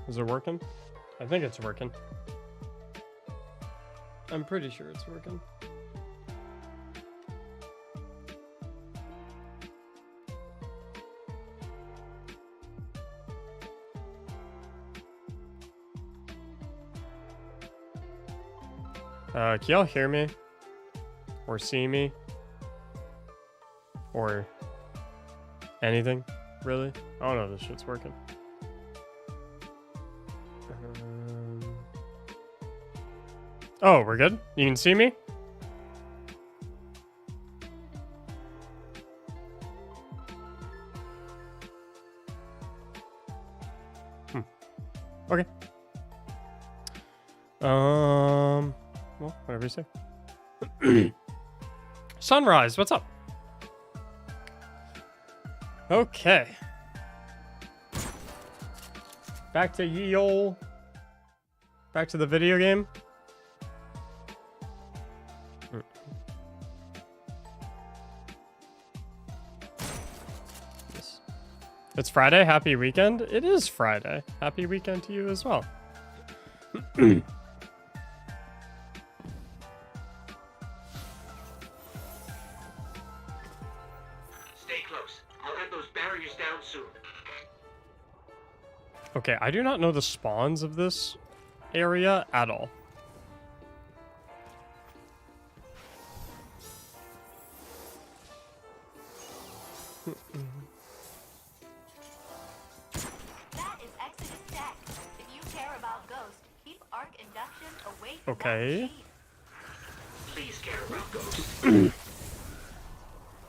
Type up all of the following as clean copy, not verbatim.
Is it working? I think it's working. I'm pretty sure it's working. Can y'all hear me? Or see me? Or anything, really? I don't know if this shit's working. Oh, we're good? You can see me? Okay. Well, whatever you say. Sunrise, what's up? Okay. Back to ye ol'. Back to the video game. Yes. It's Friday. Happy weekend. It is Friday. Happy weekend to you as well. Okay, I do not know the spawns of this area at all. That is Exodus Tech. If you care about Ghost, keep Arc Induction away from Okay. Please care about Ghost.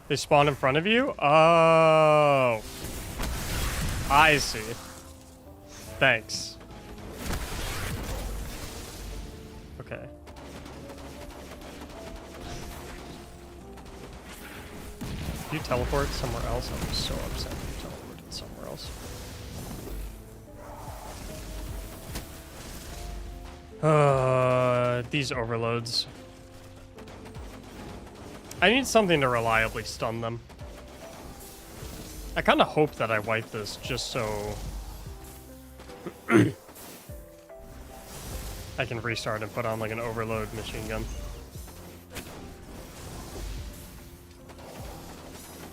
They spawn in front of you? Oh. I see. Thanks. Okay. If you teleport somewhere else, I'm so upset if you teleported somewhere else. These overloads. I need something to reliably stun them. I kind of hope that I wipe this just so I can restart and put on like an overload machine gun.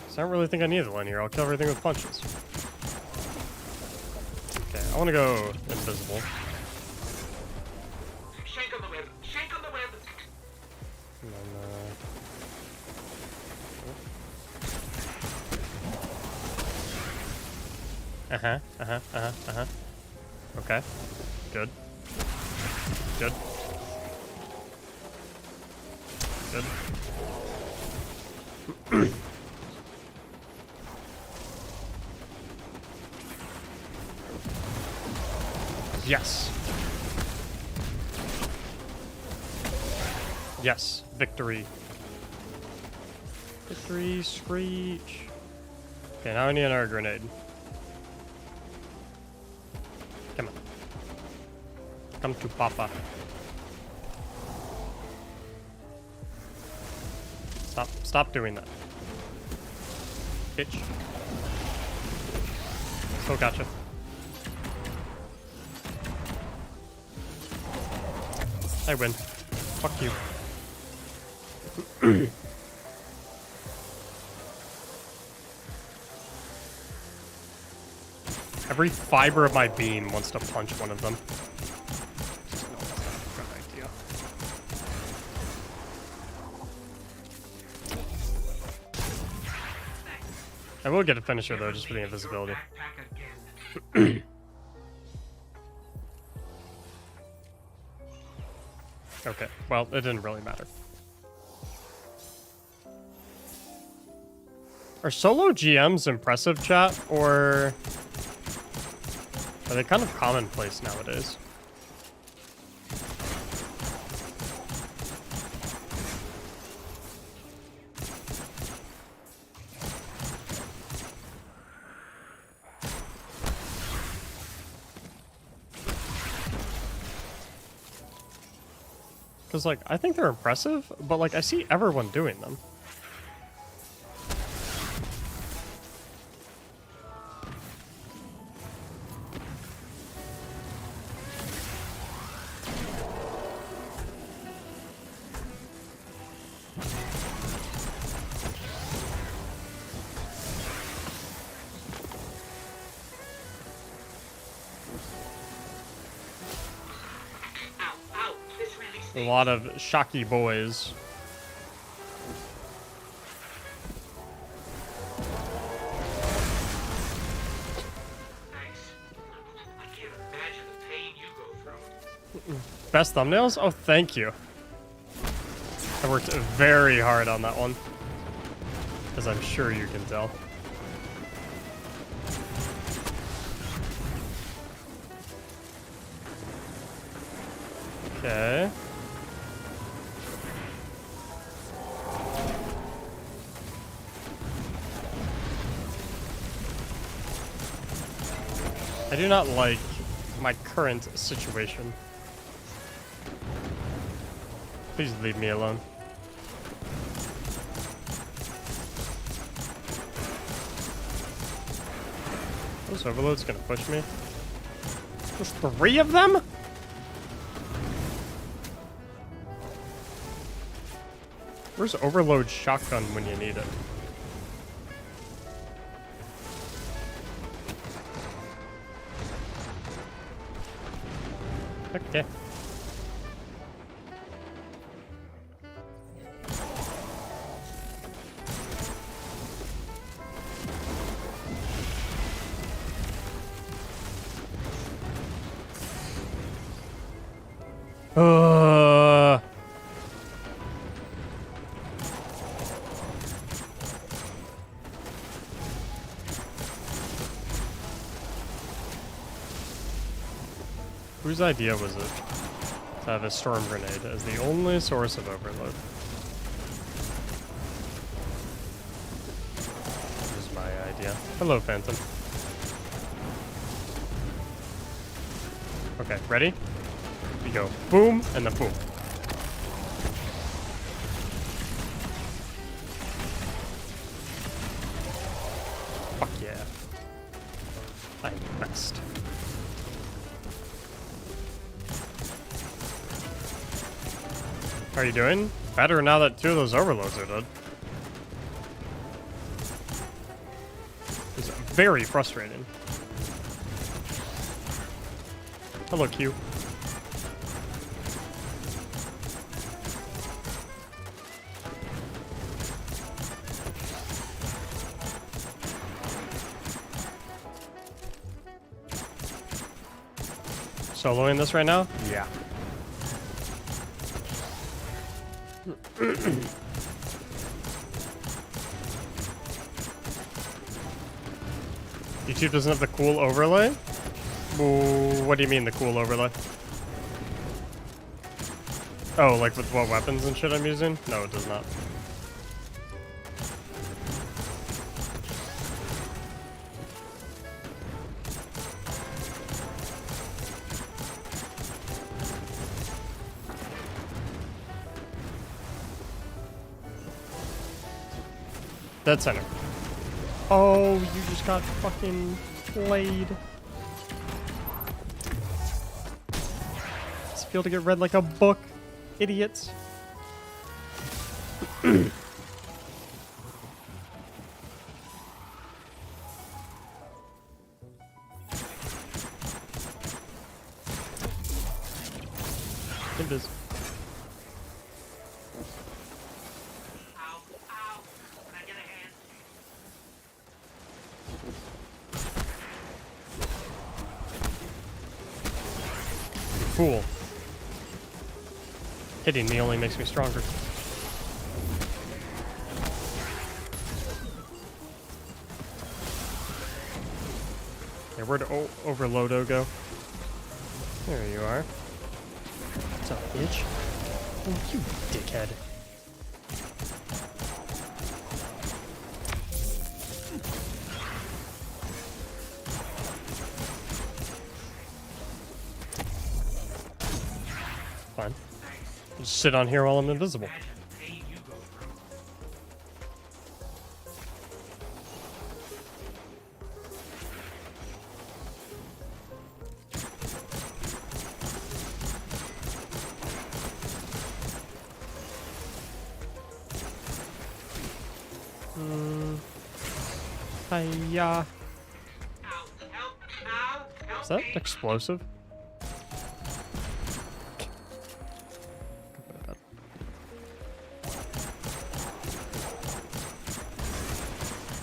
So I don't really think I need the linear. I'll kill everything with punches. Okay, I want to go invisible. Shake on the web. Shake on the web. And then, Okay. Good. Good. Good. Yes. Yes. Victory. Victory, screech. Okay, now I need another grenade. Come on. Come to Papa. Stop doing that. Bitch. Still gotcha. I win. Fuck you. Every fiber of my being wants to punch one of them. No, that's not a good idea. I will get a finisher though, just for the invisibility. Okay, well, it didn't really matter. Are solo GMs impressive, chat, or are they kind of commonplace nowadays? Because, like, I think they're impressive, but, like, I see everyone doing them. Ow, ow, this really A stings. lot of shocky boys. Thanks. I can't imagine the pain you go through. Best thumbnails? Oh, thank you. I worked very hard on that one. As I'm sure you can tell. Okay. I do not like my current situation. Please leave me alone. Those overloads gonna push me? There's 3 of them? Where's overload shotgun when you need it? Okay. Whose idea was it to have a storm grenade as the only source of overload? This is my idea. Hello, Phantom. Okay, ready? We go boom, and then boom. Fuck yeah. I'm the best. How are you doing? Better now that 2 of those overloads are dead. It's very frustrating. Hello, Q. Soloing this right now? Yeah. YouTube doesn't have the cool overlay? Ooh, what do you mean the cool overlay? Oh, like with what weapons and shit I'm using? No, it does not. Dead center. Oh, you just got fucking played. Does it feel to get read like a book? Idiots. Invis. Ow, ow. Can I get a hand? Cool. Hitting me only makes me stronger. Yeah, where'd Overloado go? There you are. What's up, bitch? Oh, you dickhead. Fine. Just sit on here while I'm invisible. Imagine the pain you go through. Hiya. Ow, help, ow, help Is that me. explosive?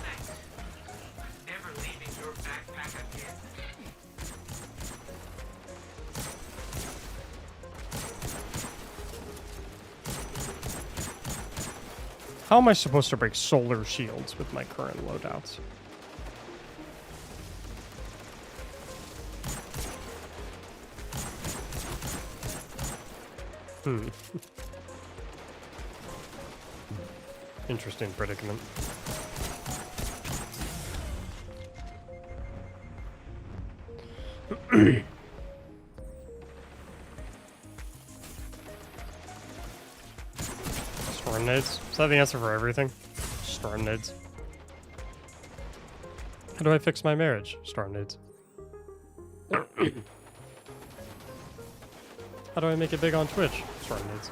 Thanks. I'm never leaving your backpack again. How am I supposed to break solar shields with my current loadouts? Interesting predicament. Storm nades? Is that the answer for everything? Storm nades. How do I fix my marriage? Storm nades. How do I make it big on Twitch? Storm nades.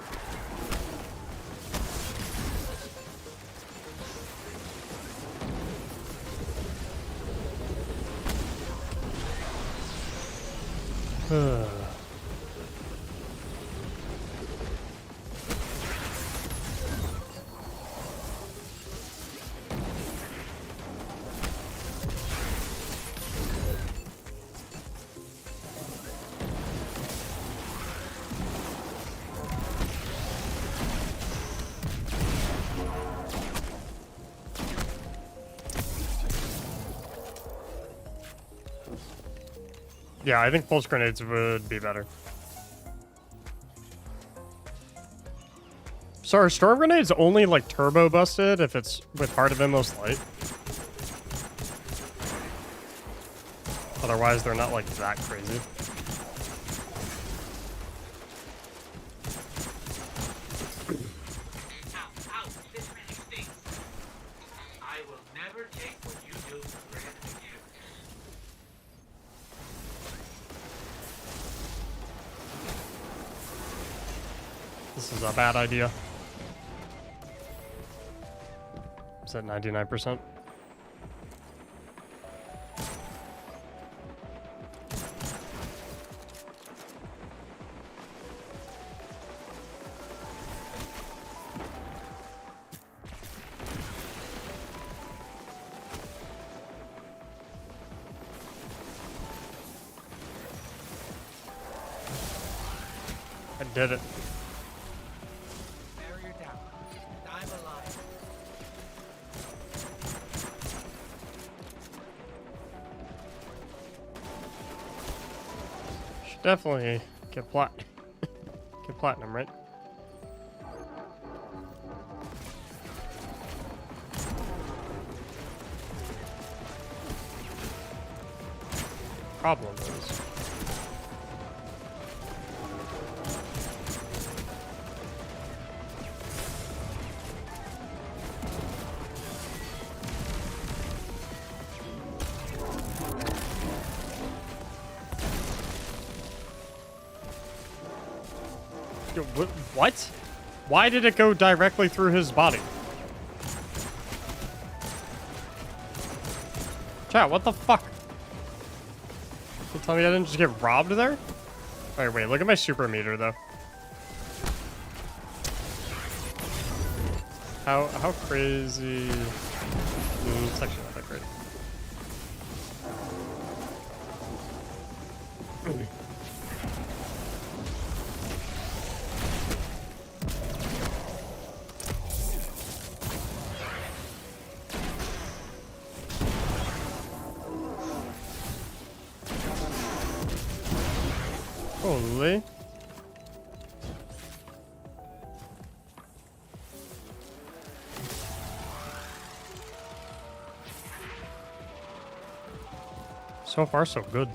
Yeah, I think pulse grenades would be better. So are storm grenades only like turbo busted if it's with Heart of Inmost Light? Otherwise, they're not like that crazy. Ow, this really stinks. I will never take what you do for granted again. This is a bad idea. Is that 99%? I did it. Barrier down. I'm alive. Should definitely get get platinum, right? Problem is, yo, what? Why did it go directly through his body? Chat, what the fuck? You tell me I didn't just get robbed there? Alright, wait, look at my super meter though. How crazy? It's actually not that great. Holy. So far, so good.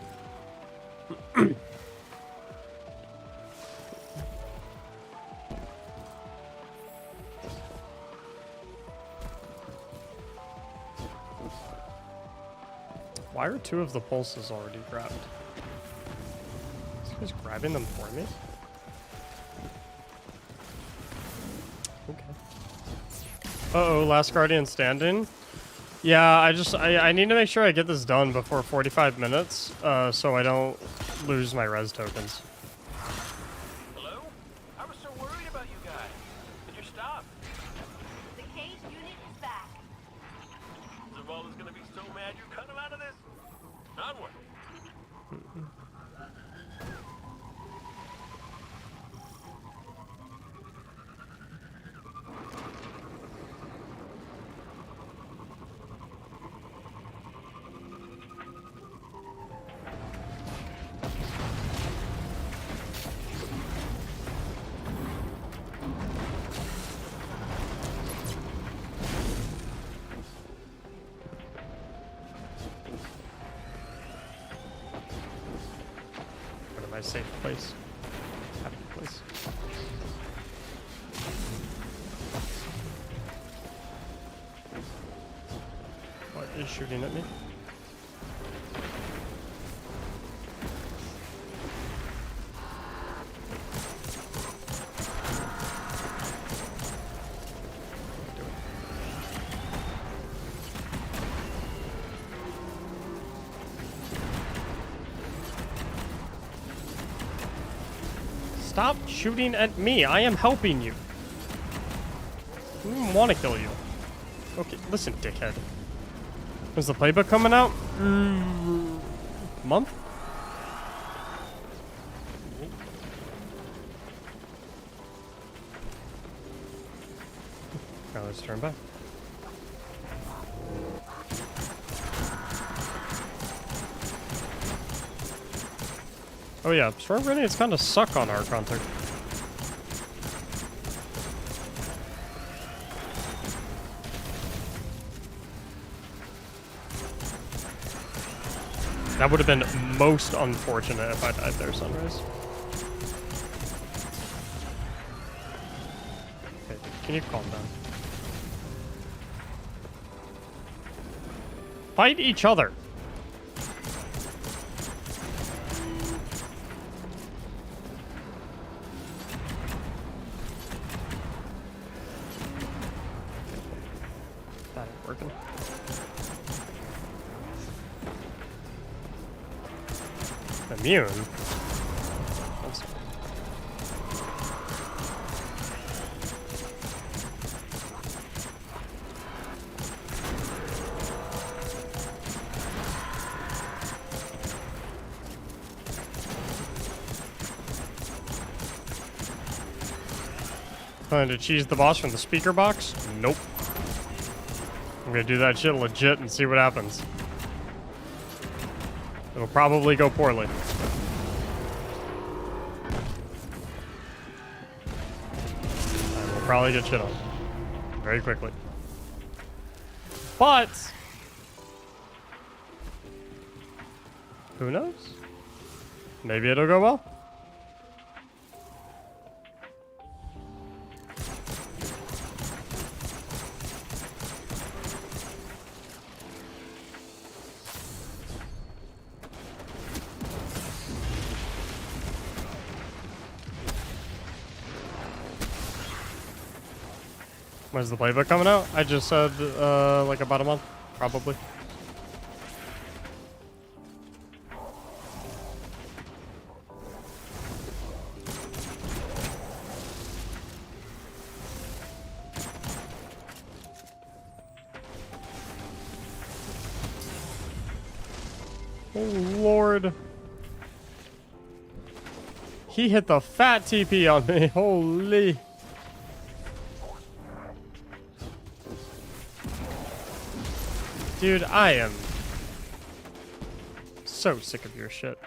Why are 2 of the pulses already grabbed? Is he just grabbing them for me? Okay. Uh-oh, last Guardian standing. Yeah, I need to make sure I get this done before 45 minutes, so I don't lose my res tokens. Hello? I was so worried about you guys. Did you stop? The cage unit is back. Zavala's gonna be so mad you cut him out of this. Onward. My safe place. Happy place. What is shooting at me? Stop shooting at me. I am helping you. I don't even want to kill you. Okay, listen, dickhead. Is the playbook coming out? Month? Now let's turn back. Oh yeah, storm grenades kind of suck on our Hunter. That would have been most unfortunate if I died there, Sunrise. Okay, can you calm down? Fight each other. That ain't working. Immune? That's... Trying to cheese the boss from the speaker box? Nope. I'm gonna do that shit legit and see what happens. It'll probably go poorly. I will probably get shit on very quickly. But who knows? Maybe it'll go well. When's the playbook coming out? I just said, like about a month, probably. Oh, Lord. He hit the fat TP on me. Holy. Dude, I am so sick of your shit.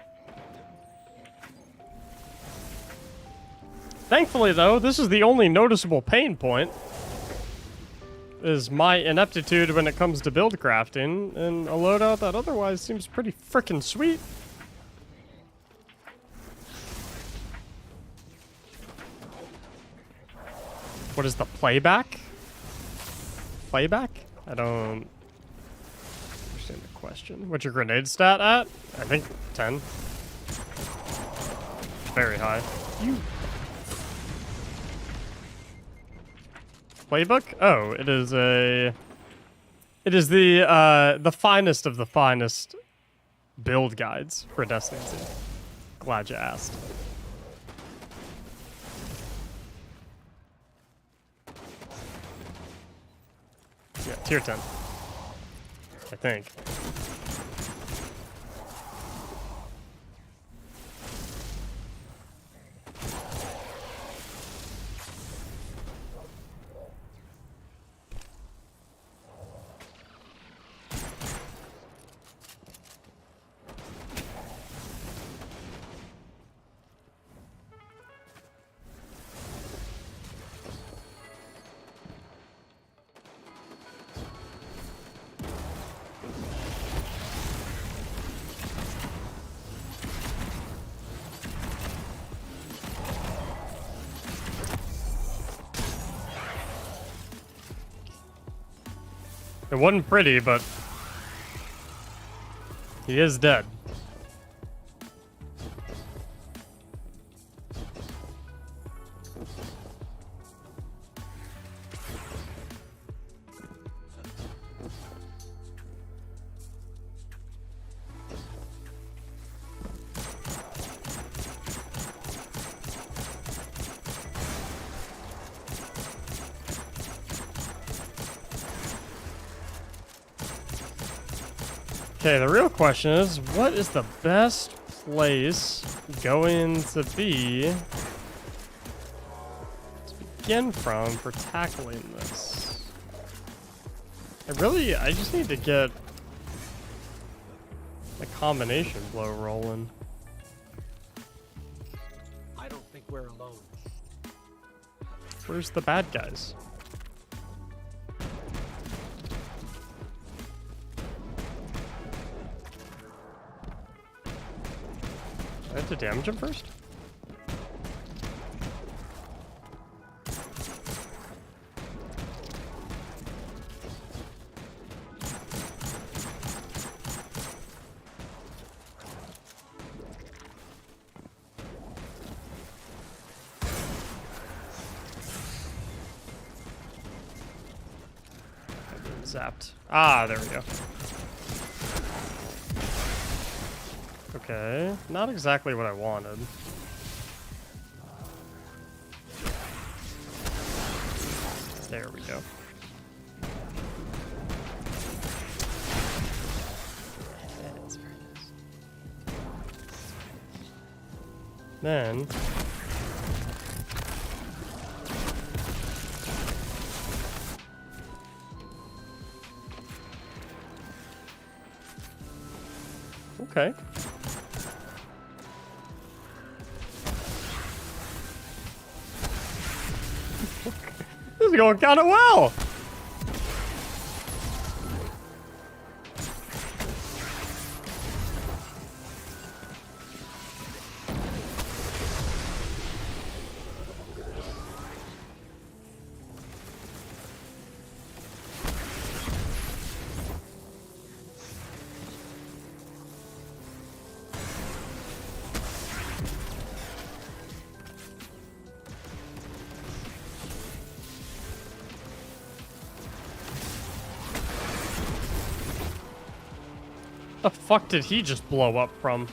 Thankfully, though, this is the only noticeable pain point. Is my ineptitude when it comes to build crafting, and a loadout that otherwise seems pretty frickin' sweet. What is the playback? Playback? I don't understand the question. What's your grenade stat at? I think 10. Very high. You. Playbook? Oh, it is a. It is the finest of the finest build guides for Destiny 2. Glad you asked. Yeah, tier 10. I think. It wasn't pretty, but he is dead. Okay, the real question is, what is the best place going to be to begin from for tackling this? I just need to get a combination blow rolling. I don't think we're alone. Where's the bad guys? I have to damage him first? I'm being zapped. Ah, there we go. Okay, not exactly what I wanted. There we go. That's very nice. Then okay. This is going kind of well. The fuck did he just blow up from?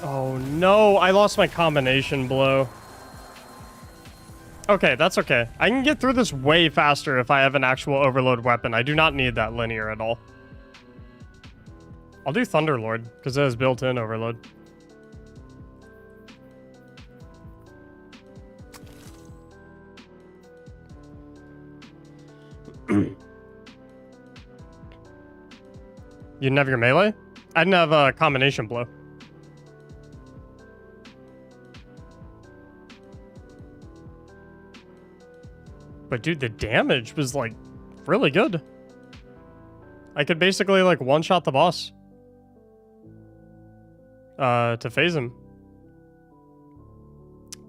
Oh no, I lost my combination blow. Okay, that's okay. I can get through this way faster if I have an actual overload weapon. I do not need that linear at all. I'll do Thunderlord, because it has built-in overload. You didn't have your melee? I didn't have a combination blow. But dude, the damage was like really good. I could basically like one-shot the boss. To phase him.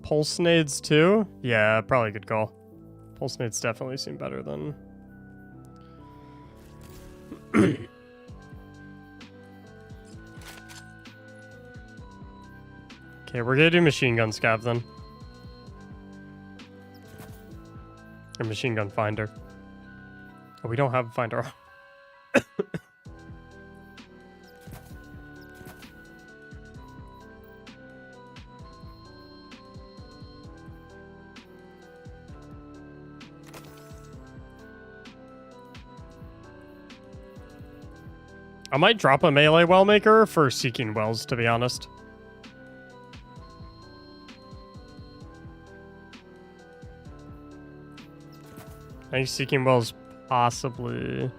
Pulse nades too? Yeah, probably a good call. Pulse nades definitely seem better than... Okay, we're gonna do machine gun scav then. Or machine gun finder. Oh, we don't have a finder. I might drop a melee well maker for seeking wells, to be honest. I think seeking wells possibly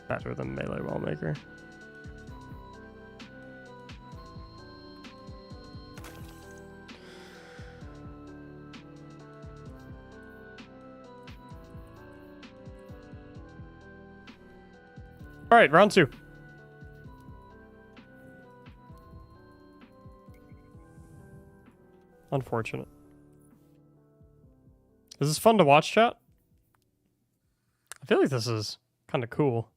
better than melee well maker. All right, round 2. Unfortunate. Is this fun to watch, chat? I feel like this is kind of cool.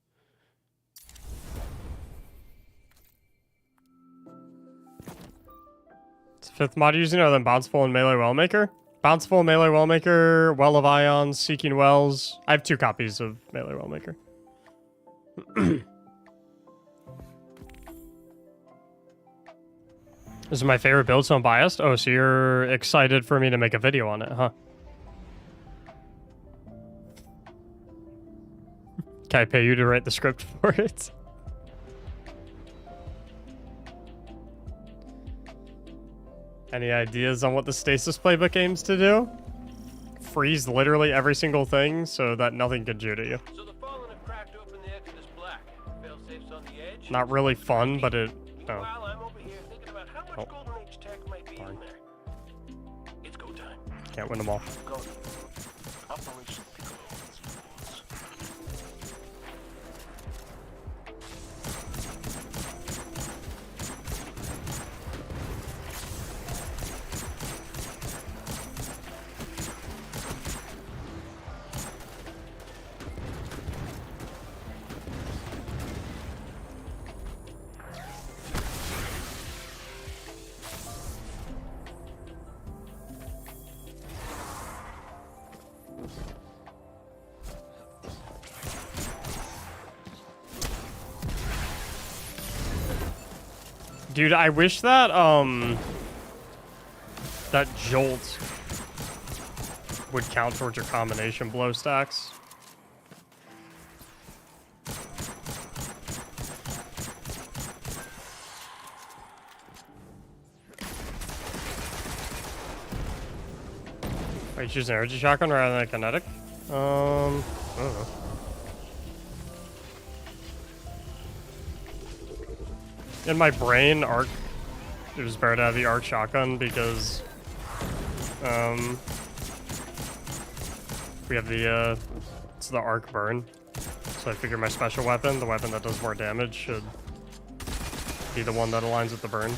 It's 5th mod using other than Bounceful and Melee Wellmaker. Bounceful, Melee Wellmaker, Well of Ions, Seeking Wells. I have 2 copies of Melee Wellmaker. This is my favorite build, so I'm biased. Oh, so you're excited for me to make a video on it, huh? Can I pay you to write the script for it? Any ideas on what the stasis playbook aims to do? Freeze literally every single thing so that nothing can shoot at you. So the Fallen have cracked open the Exodus Black. Fail-safes on the edge. Not really fun, but it... Meanwhile, I'm over here thinking about how much Golden Age tech might be in there. It's go time. Can't win them all. Go. Operation Piccolo. Dude, I wish that, that jolt would count towards your combination blow stacks. Wait, choose an energy shotgun rather than a kinetic? I don't know. In my brain, arc, it was better to have the arc shotgun because, we have the, it's the arc burn. So I figure my special weapon, the weapon that does more damage, should be the one that aligns with the burn.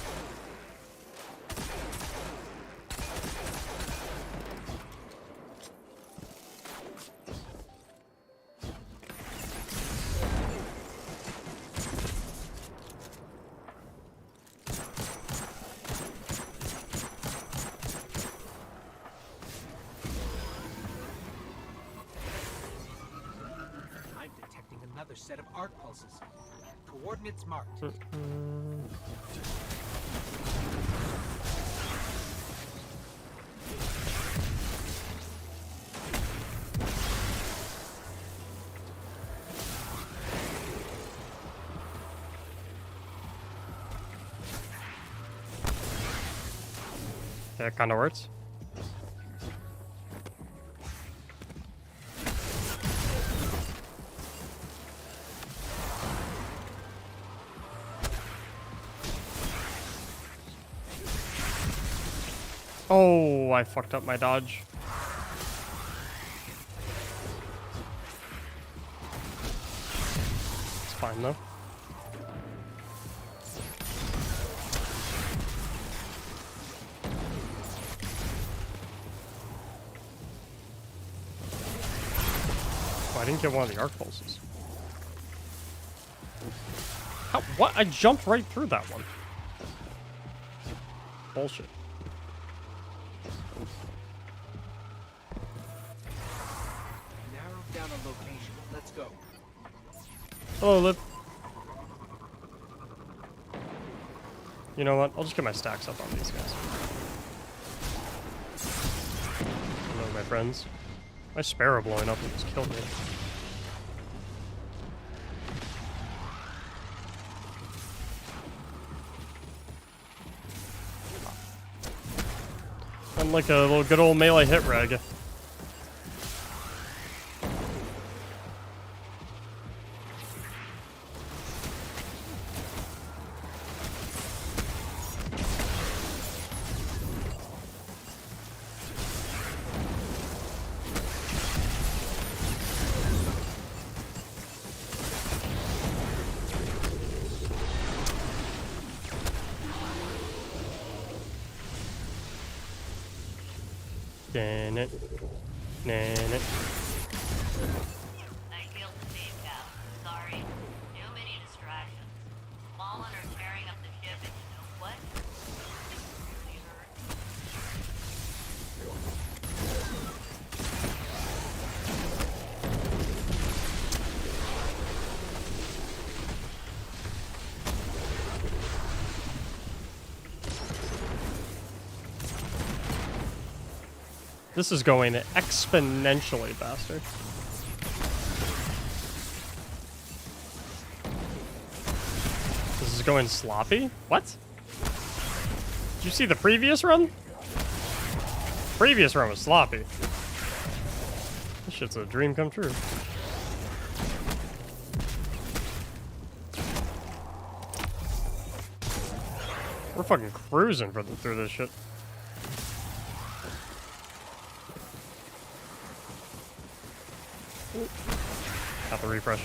Another set of arc pulses. Coordinates marked. That kind of works. Oh, I fucked up my dodge. fine though. Oh, I didn't get one of the arc pulses. How? What? I jumped right through that one. Bullshit. Narrow down a location. Let's go. Hello, Liv. You know what? I'll just get my stacks up on these guys. Hello, my friends. My sparrow blowing up almost killed me. I'm like a little good old melee hit reg. Nan it. Nan it. I killed the same cow. Sorry. Too many distractions. Fallen are tearing up the ship, and you know what? It really hurt. This is going exponentially faster. This is going sloppy? What? Did you see the previous run? Previous run was sloppy. This shit's a dream come true. We're fucking cruising through this shit. Got the refresh.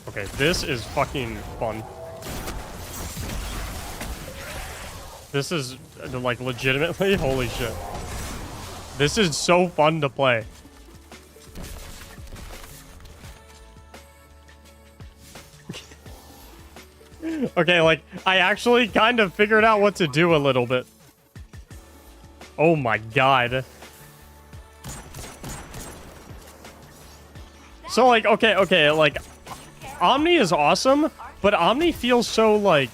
Okay, this is fucking fun. This is, like, legitimately, holy shit. This is so fun to play. Okay, like, I actually kind of figured out what to do a little bit. Oh my god. So, like, okay, like, Omni is awesome, but Omni feels so, like,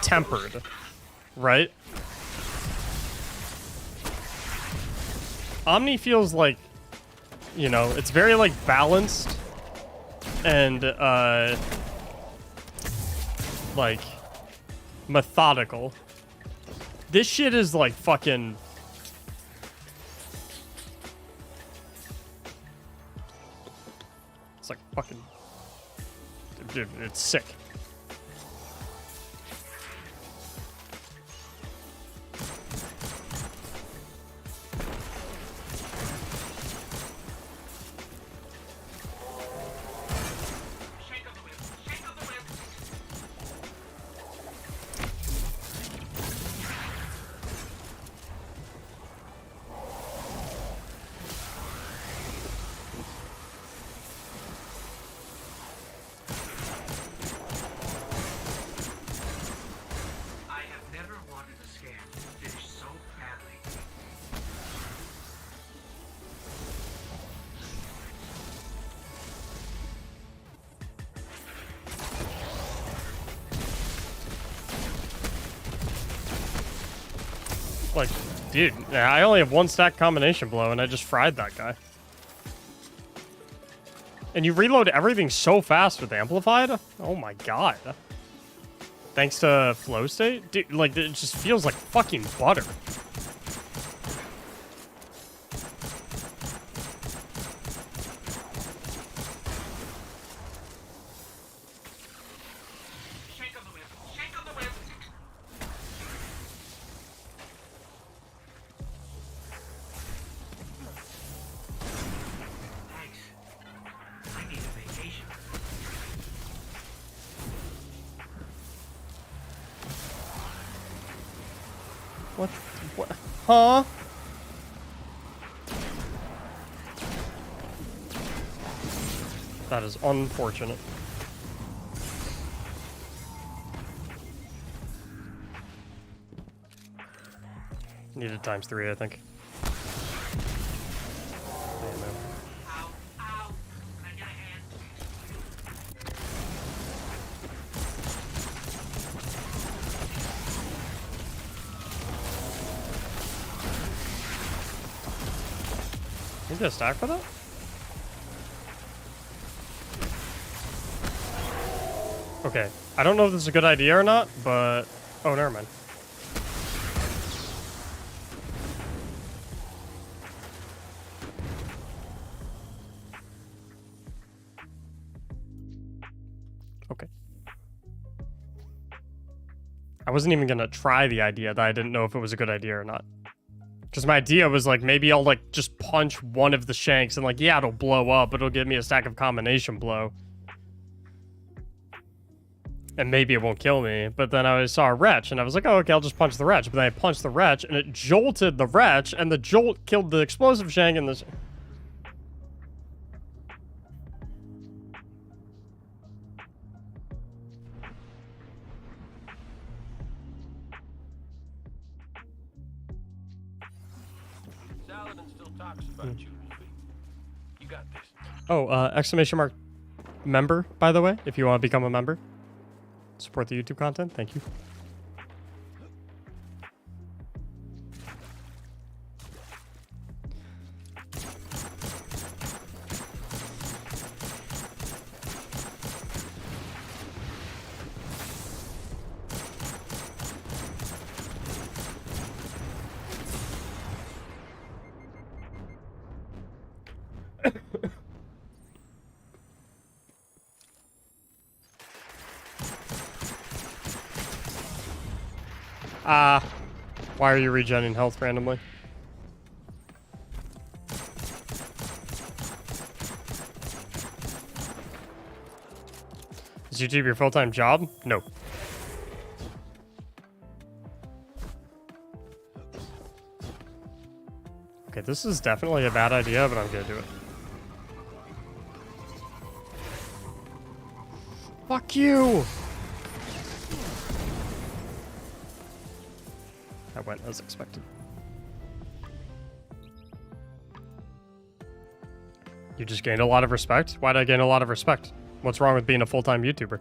tempered, right? Omni feels like, you know, it's very, like, balanced and, like, methodical. This shit is like fucking... It's like fucking... Dude, it's sick. Like, dude, I only have one stack combination blow, and I just fried that guy. And you reload everything so fast with Amplified? Oh my god. Thanks to flow state? Dude, like, it just feels like fucking butter. Huh? That is unfortunate. Needed ×3, I think. Ow, ow. Can I get a hand? Is there a stack for that? Okay. I don't know if this is a good idea or not, but... Oh, never mind. Okay. I wasn't even gonna try the idea that I didn't know if it was a good idea or not. Because my idea was like, maybe I'll like just punch one of the shanks and like, yeah, it'll blow up, but it'll give me a stack of combination blow. And maybe it won't kill me. But then I saw a wretch and I was like, oh, okay, I'll just punch the wretch. But then I punched the wretch and it jolted the wretch and the jolt killed the explosive shank and the... Saladin still talks about you, Wolfie. You got this. Oh, exclamation mark member, by the way, if you want to become a member. Support the YouTube content. Thank you. Why are you regenerating health randomly? Is YouTube your full-time job? No. Okay, this is definitely a bad idea, but I'm gonna do it. Fuck you! That went as expected. You just gained a lot of respect? Why did I gain a lot of respect? What's wrong with being a full-time YouTuber?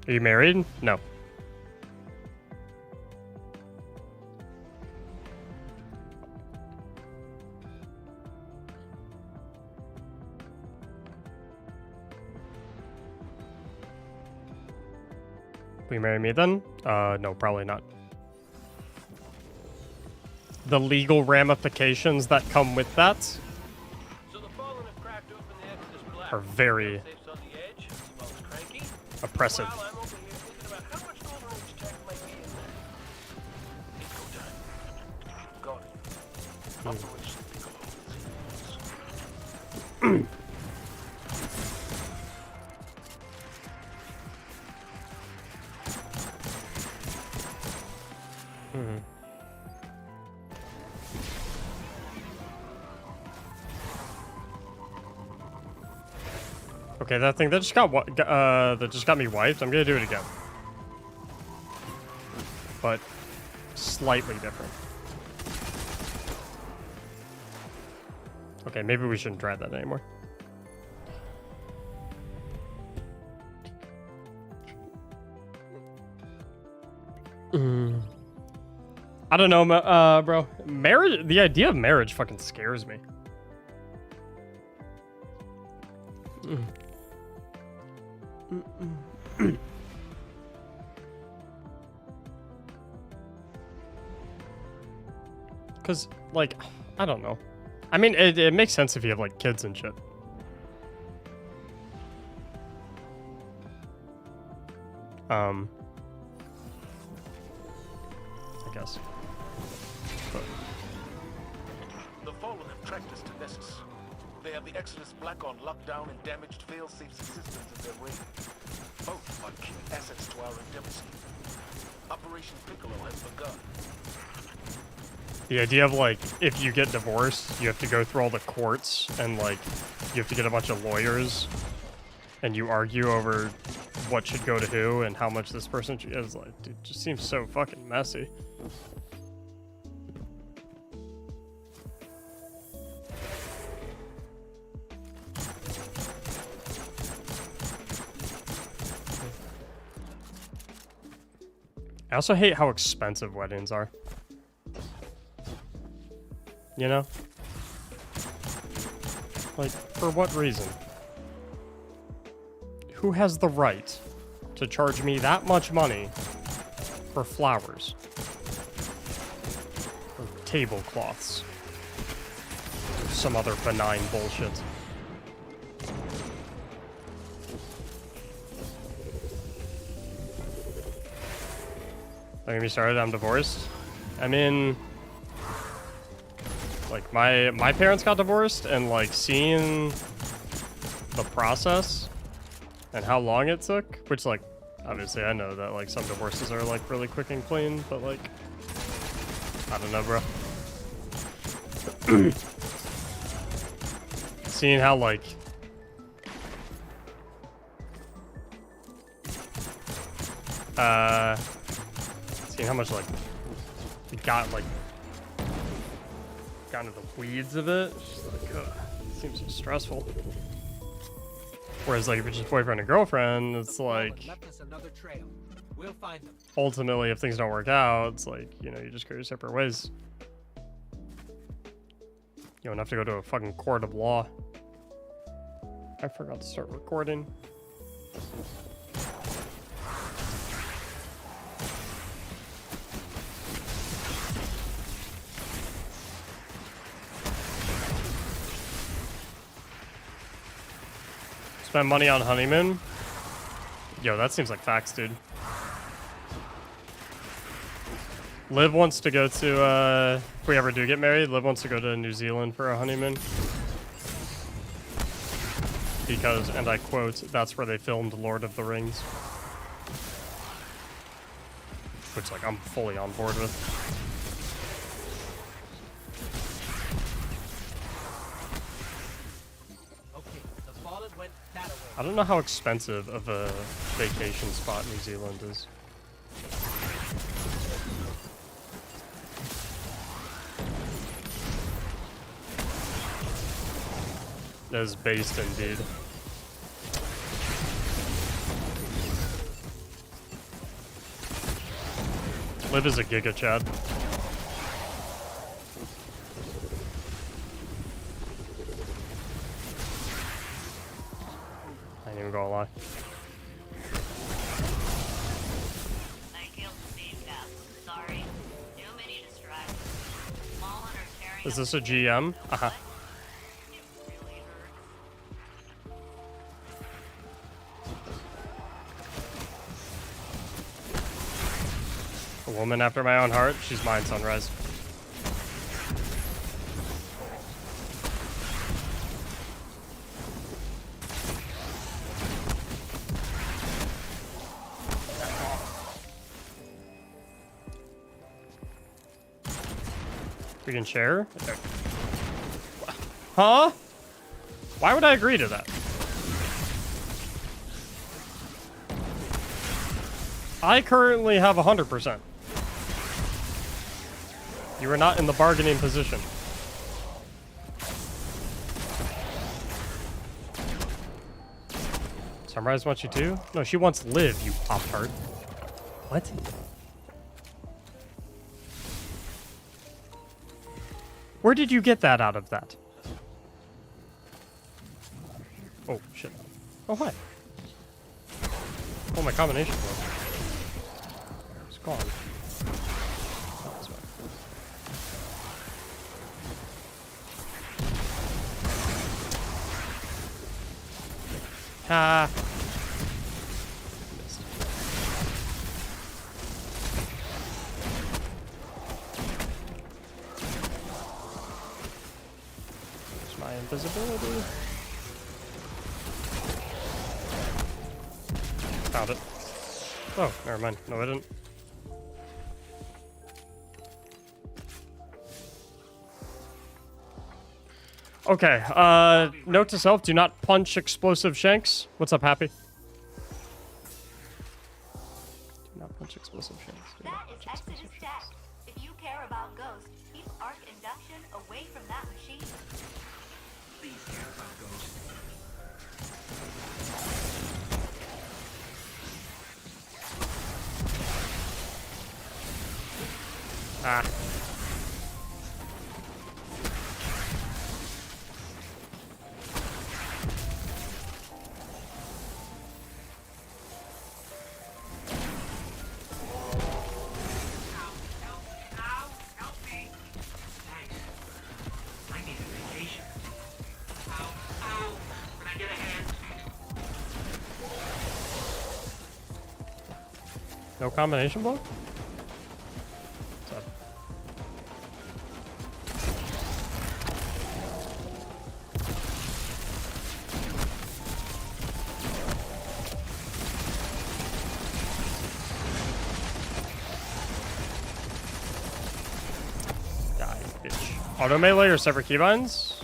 Are you married? No. Will you marry me then? No, probably not. The legal ramifications that come with that So the Fallen have cracked open the Exodus Black. are very Safe's on the edge. Smells cranky. oppressive. While I'm over here thinking about how much golden age tech might be in there. It's go time. Got it. Operation Piccolo. Okay, that thing that just got me wiped. I'm gonna do it again, but slightly different. Okay, maybe we shouldn't try that anymore. I don't know, bro. Marriage, the idea of marriage fucking scares me. Cause, like, I don't know. I mean, it makes sense if you have, like, kids and shit. I guess. But. The Fallen have tracked us to Nessus. They have the Exodus Black on lockdown and damaged fail-safe systems in their way. Both are key assets to our endeavors. Operation Piccolo has begun. The idea of like, if you get divorced, you have to go through all the courts and like, you have to get a bunch of lawyers and you argue over what should go to who and how much this person is like, it just seems so fucking messy. I also hate how expensive weddings are. You know? Like, for what reason? Who has the right to charge me that much money for flowers? Or tablecloths? Or some other benign bullshit. Don't get me started, I'm divorced. I mean, like my parents got divorced, and like seeing the process and how long it took, which like obviously I know that like some divorces are like really quick and clean, but like I don't know, bro. Seeing how like seeing how much like it got like into the weeds of it, it's just like, ugh, it seems so stressful. Whereas like if it's just boyfriend and girlfriend, it's like Left us another trail. We'll find them. ultimately if things don't work out, it's like, you know, you just go your separate ways. You don't have to go to a fucking court of law. I forgot to start recording. Spend money on honeymoon? Yo, that seems like facts, dude. Liv wants to go to, if we ever do get married, Liv wants to go to New Zealand for a honeymoon. Because, and I quote, that's where they filmed Lord of the Rings. Which, like, I'm fully on board with. I don't know how expensive of a vacation spot New Zealand is. It is based indeed. Liv is a giga chad. I ain't even gonna lie. I killed Steve Cap. Sorry. Too many distractions. Fallen or tearing Is up this a the ship, GM? you know Uh-huh. what? It really hurts. A woman after my own heart. She's mine, Sunrise. We can share? Okay. Huh? Why would I agree to that? I currently have 100%. You are not in the bargaining position. Sunrise wants you too? No, she wants Liv, you Pop-Tart. What? Where did you get that out of that? Oh, shit. Oh, hi. Oh, my combination broke. It's gone. Oh, this way. Ha! Missed. There's my invisibility. Found it. Oh, never mind. No, I didn't. Okay, note to self, do not punch explosive shanks. What's up, Happy? Do not punch explosive shanks. Do That not is punch explosive Exodus shanks. tech. If you care about ghosts, keep arc induction away from that machine. Please care about ghosts. Ah. Help me. Thanks. I need a vacation. Ow. Can I get a hand? No combination blow? What's up? Die, bitch. Auto melee or separate keybinds?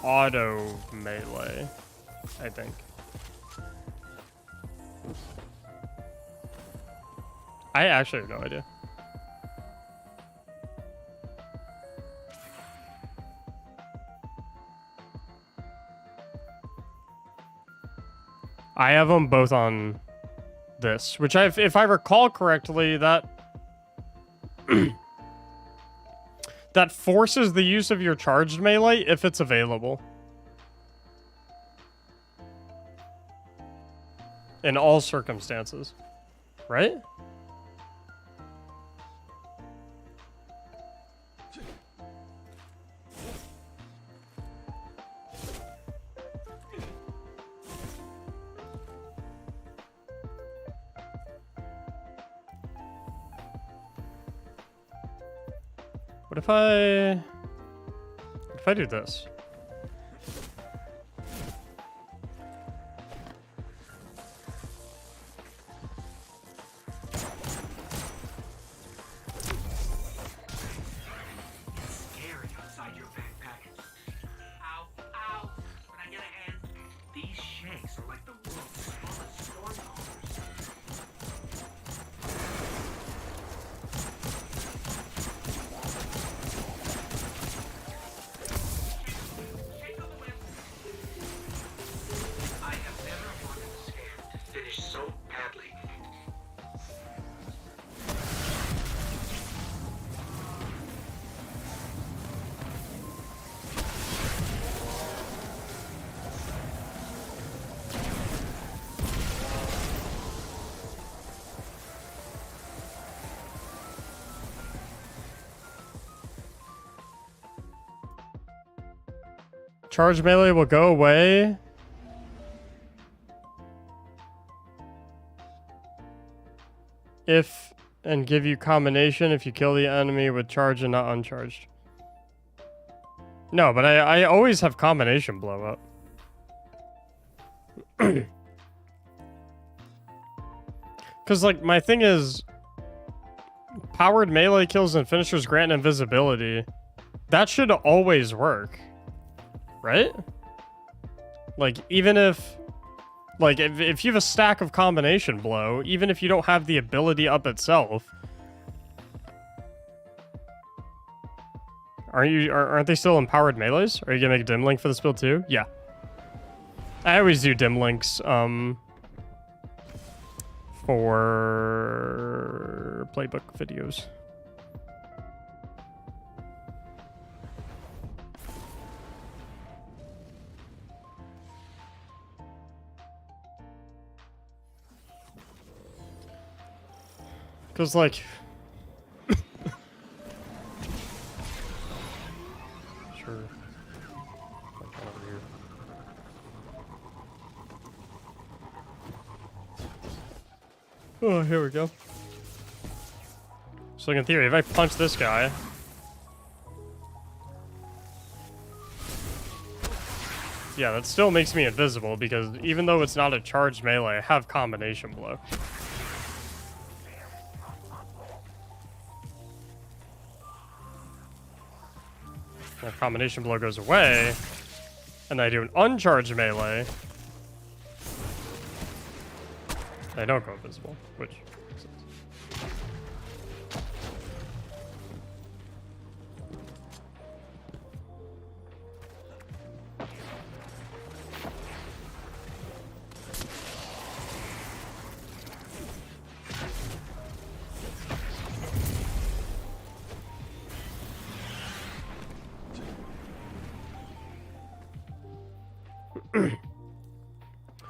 Auto melee, I think. I actually have no idea. I have them both on this, which if I recall correctly, that that forces the use of your charged melee if it's available. In all circumstances, right? What if I do this? Scary outside your backpack. Ow. Can I get a hand? These shanks are like the world's smallest stormcallers. Shake of the wind. I have never wanted a scam to finish so badly. Charge melee will go away. If and give you combination if you kill the enemy with charge and not uncharged. No, but I always have combination blow up. Because, like, my thing is powered melee kills and finishers grant invisibility. That should always work. Right? Like, even if... Like, if you have a stack of combination blow, even if you don't have the ability up itself... Aren't they still empowered melees? Are you gonna make a dim link for this build too? Yeah. I always do dim links, for Playbook videos. Because, like... Sure. Like, over here. Oh, here we go. So, like, in theory, if I punch this guy... Yeah, that still makes me invisible, because even though it's not a charged melee, I have combination blow. My combination blow goes away, and I do an uncharged melee. They don't go invisible, which makes sense.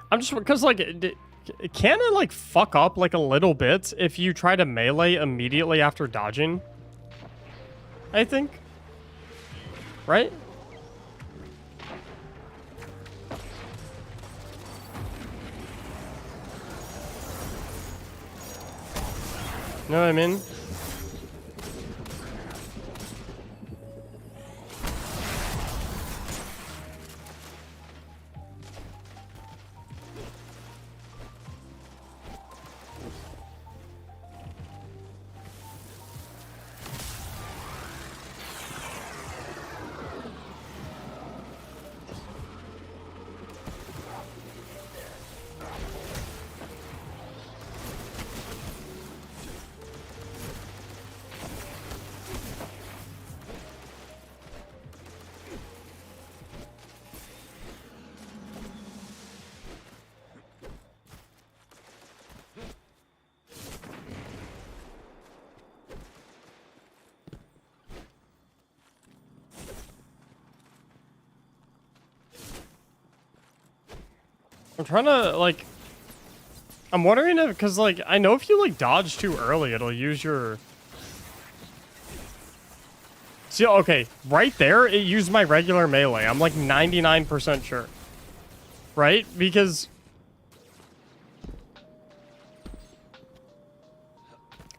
I'm just because like can it like fuck up like a little bit if you try to melee immediately after dodging? I think, right? Know what I mean? I'm trying to, like... I'm wondering if... Because, like, I know if you, like, dodge too early, it'll use your... See, okay, right there, it used my regular melee. I'm, like, 99% sure. Right? Because...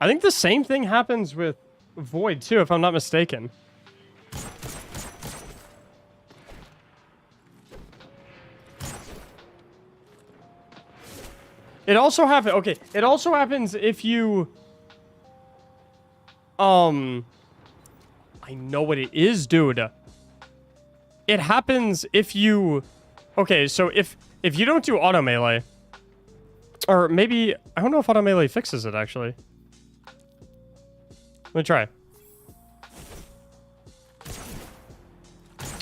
I think the same thing happens with Void, too, if I'm not mistaken. It also happens. Okay, it also happens if you. I know what it is, dude. It happens if you. Okay, so if you don't do auto melee, or maybe I don't know if auto melee fixes it actually. Let me try.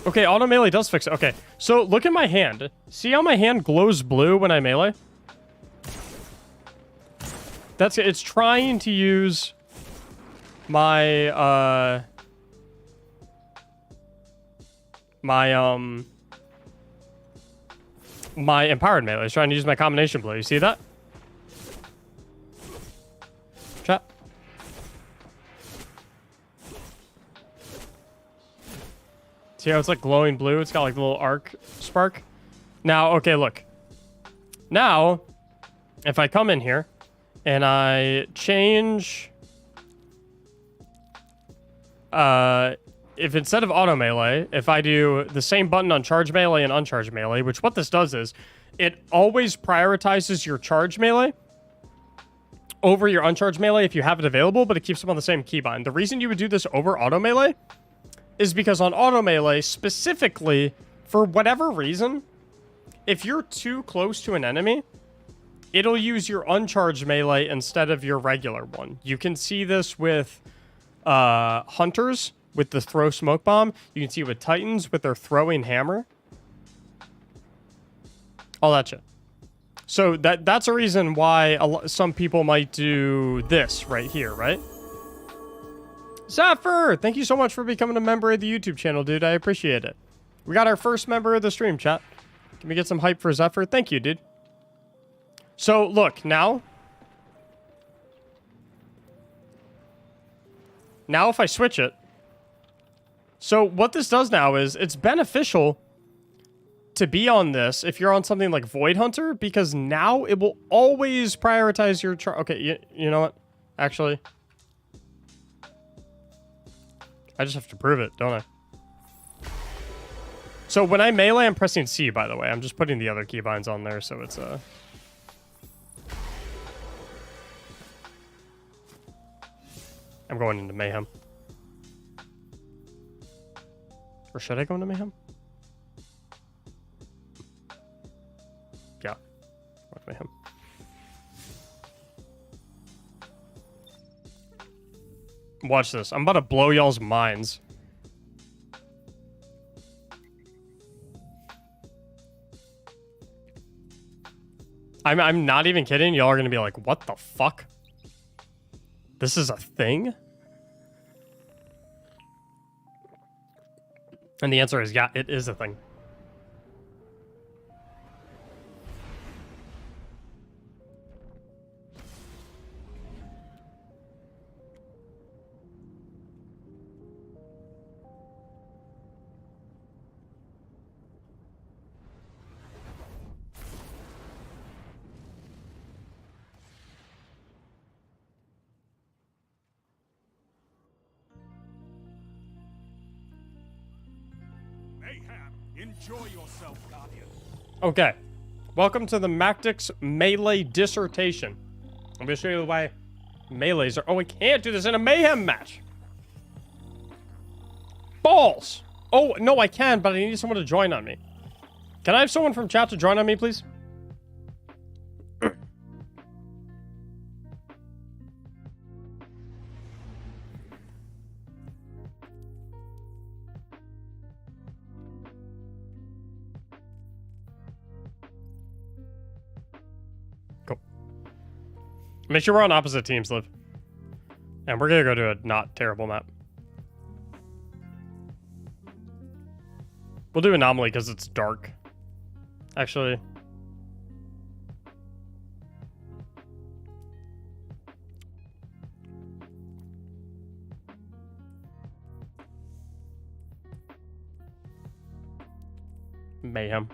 Okay, auto melee does fix it. Okay, so look at my hand. See how my hand glows blue when I melee? That's it. It's trying to use my my empowered melee. It's trying to use my combination blow. You see that? Chat. See how it's like glowing blue? It's got like a little arc spark. Now, okay, look. Now, if I come in here and I change, if instead of auto melee, if I do the same button on charge melee and uncharged melee, which what this does is it always prioritizes your charge melee over your uncharged melee if you have it available, but it keeps them on the same keybind. The reason you would do this over auto melee is because on auto melee, specifically, for whatever reason, if you're too close to an enemy, it'll use your uncharged melee instead of your regular one. You can see this with hunters with the throw smoke bomb. You can see it with titans with their throwing hammer. All that shit. So that's a reason why some people might do this right here, right? Zephyr, thank you so much for becoming a member of the YouTube channel, dude. I appreciate it. We got our first member of the stream, chat. Can we get some hype for Zephyr? Thank you, dude. So, look, now if I switch it. So, what this does now is it's beneficial to be on this if you're on something like Void Hunter, because now it will always prioritize your charge. Okay, you know what? Actually, I just have to prove it, don't I? So when I melee, I'm pressing C, by the way. I'm just putting the other keybinds on there, so it's I'm going into mayhem. Or should I go into Mayhem? Yeah. Go into Mayhem. Watch this. I'm about to blow y'all's minds. I'm not even kidding. Y'all are gonna be like, what the fuck? This is a thing? And the answer is, yeah, it is a thing. Enjoy yourself, Guardian. Okay. Welcome to the Mactics Melee Dissertation. I'm going to show you why melees are... Oh, we can't do this in a Mayhem match. Balls. Oh, no, I can, but I need someone to join on me. Can I have someone from chat to join on me, please? Make sure we're on opposite teams, Liv. And we're gonna go to a not terrible map. We'll do Anomaly because it's dark. Actually. Mayhem.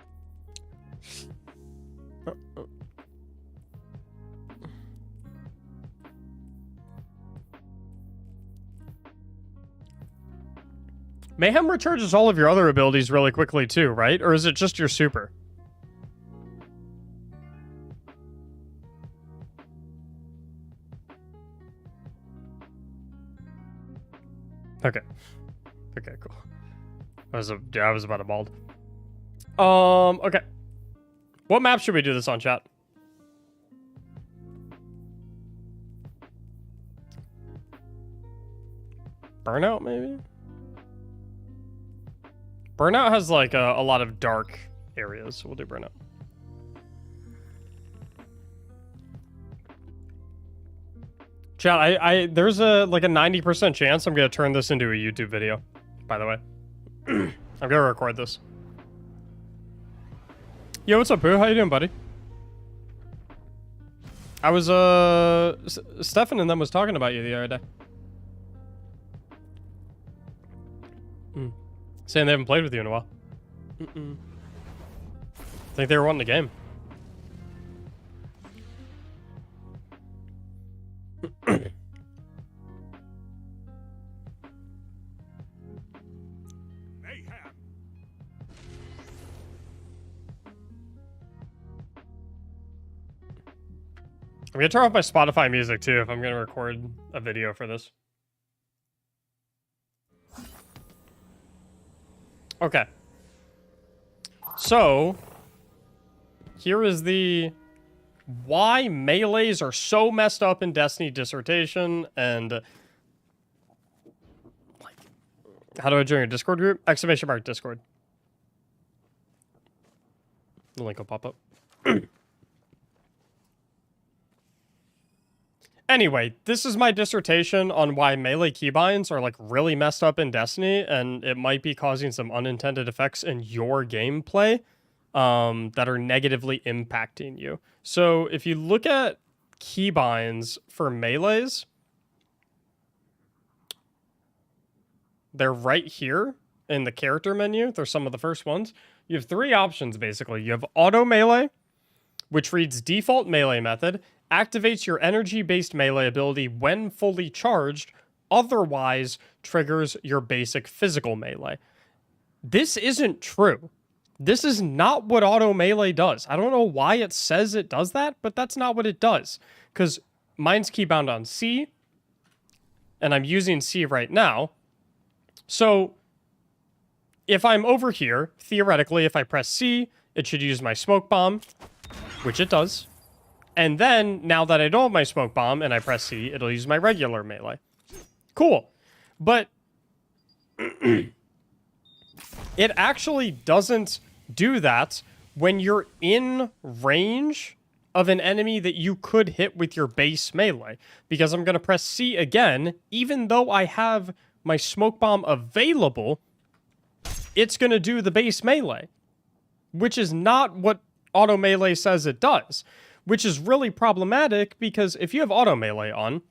Mayhem recharges all of your other abilities really quickly too, right? Or is it just your super? Okay. Okay, cool. I was about to bald. Okay. What map should we do this on, chat? Burnout, maybe? Burnout has like a lot of dark areas, so we'll do Burnout. Chat, there's a like a 90% chance I'm gonna turn this into a YouTube video, by the way. I'm gonna record this. Yo, what's up, Boo? How you doing, buddy? I was Stefan and them was talking about you the other day. Saying they haven't played with you in a while. I think they were wanting the game. I'm gonna turn off my Spotify music too if I'm gonna record a video for this. Okay. So, here is the why melees are so messed up in Destiny dissertation, and like, how do I join your Discord group? Exclamation mark Discord. The link will pop up. Anyway, this is my dissertation on why melee keybinds are like really messed up in Destiny, and it might be causing some unintended effects in your gameplay that are negatively impacting you. So if you look at keybinds for melees, they're right here in the character menu. They're some of the first ones. You have three options basically. You have auto melee, which reads default melee method, activates your energy-based melee ability when fully charged, otherwise triggers your basic physical melee. This isn't true. This is not what auto melee does. I don't know why it says it does that, but that's not what it does. Because mine's keybound on C, and I'm using C right now. So if I'm over here, theoretically, if I press C, it should use my smoke bomb, which it does. And then, now that I don't have my smoke bomb and I press C, it'll use my regular melee. Cool. But it actually doesn't do that when you're in range of an enemy that you could hit with your base melee. Because I'm going to press C again, even though I have my smoke bomb available, it's going to do the base melee. Which is not what auto melee says it does. Which is really problematic because if you have auto melee on,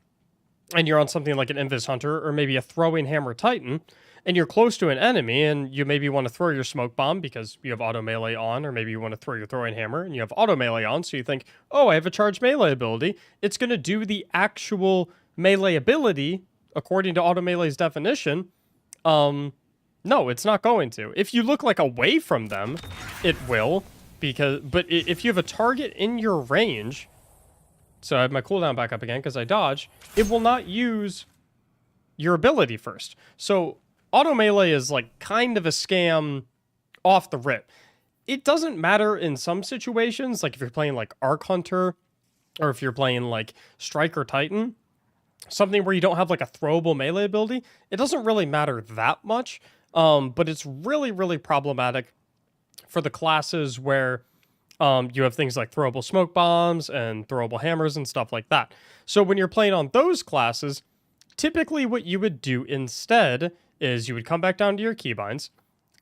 and you're on something like an Invis Hunter or maybe a Throwing Hammer Titan, and you're close to an enemy and you maybe want to throw your smoke bomb because you have auto melee on, or maybe you want to throw your Throwing Hammer and you have auto melee on, so you think, oh, I have a charged melee ability, it's going to do the actual melee ability according to auto melee's definition. No, it's not going to. If you look like away from them, it will. But if you have a target in your range, so I have my cooldown back up again because I dodge, it will not use your ability first. So auto melee is like kind of a scam off the rip. It doesn't matter in some situations, like if you're playing like Arc Hunter, or if you're playing like Striker Titan, something where you don't have like a throwable melee ability, it doesn't really matter that much. But it's really, really problematic for the classes where you have things like throwable smoke bombs and throwable hammers and stuff like that. So when you're playing on those classes, typically what you would do instead is you would come back down to your keybinds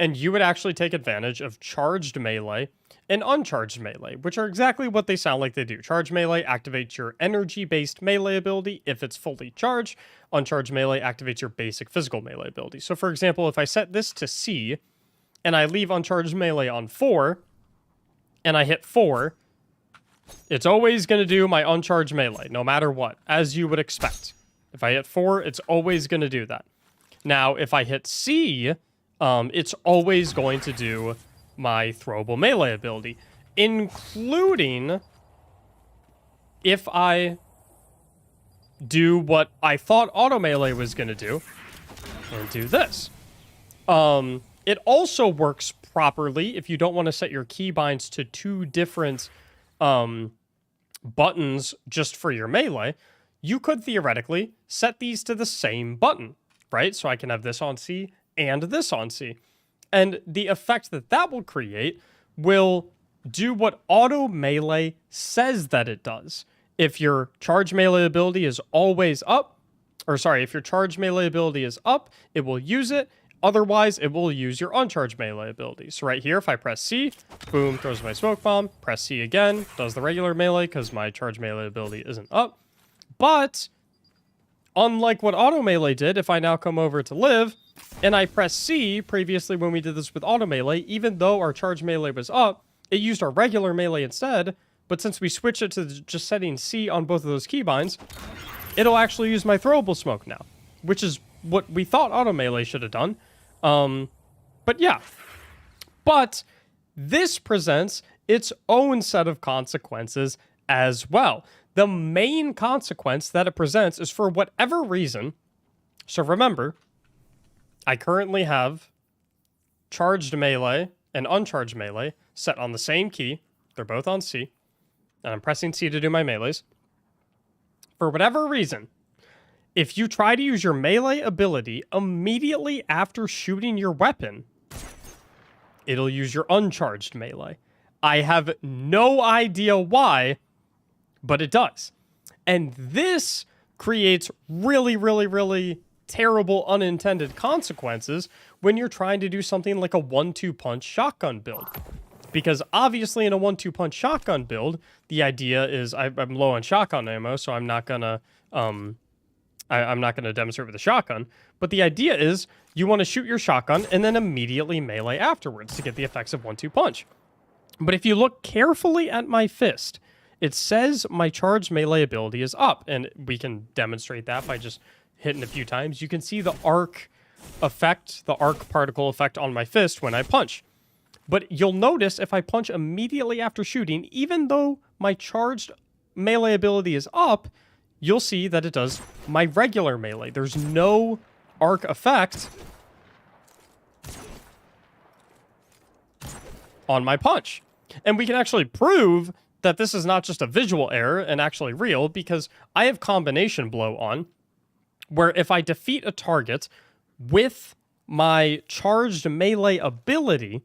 and you would actually take advantage of charged melee and uncharged melee, which are exactly what they sound like they do. Charged melee activates your energy-based melee ability if it's fully charged. Uncharged melee activates your basic physical melee ability. So for example, if I set this to C, and I leave uncharged melee on 4, and I hit 4, it's always going to do my uncharged melee, no matter what, as you would expect. If I hit 4, it's always going to do that. Now, if I hit C, it's always going to do my throwable melee ability, including if I do what I thought auto melee was going to do, and do this. It also works properly if you don't want to set your keybinds to 2 different buttons just for your melee. You could theoretically set these to the same button, right? So I can have this on C and this on C. And the effect that that will create will do what auto melee says that it does. If your charge melee ability is always up, or sorry, if your charge melee ability is up, it will use it. Otherwise, it will use your uncharged melee ability. So right here, if I press C, boom, throws my smoke bomb. Press C again, does the regular melee because my charge melee ability isn't up. But unlike what auto melee did, if I now come over to live and I press C, previously when we did this with auto melee, even though our charge melee was up, it used our regular melee instead. But since we switched it to just setting C on both of those keybinds, it'll actually use my throwable smoke now, which is what we thought auto melee should have done. But yeah, but this presents its own set of consequences as well. The main consequence that it presents is for whatever reason. So remember, I currently have charged melee and uncharged melee set on the same key. They're both on C, and I'm pressing C to do my melees. For whatever reason, if you try to use your melee ability immediately after shooting your weapon, it'll use your uncharged melee. I have no idea why, but it does. And this creates really, really, really terrible unintended consequences when you're trying to do something like a 1-2 punch shotgun build. Because obviously in a 1-2 punch shotgun build, the idea is I'm low on shotgun ammo, so I'm not gonna I'm not going to demonstrate with a shotgun, but the idea is you want to shoot your shotgun and then immediately melee afterwards to get the effects of 1-2 punch. But if you look carefully at my fist, it says my charged melee ability is up, and we can demonstrate that by just hitting a few times. You can see the arc effect, the arc particle effect on my fist when I punch. But you'll notice if I punch immediately after shooting, even though my charged melee ability is up, you'll see that it does my regular melee. There's no arc effect on my punch. And we can actually prove that this is not just a visual error and actually real, because I have combination blow on, where if I defeat a target with my charged melee ability,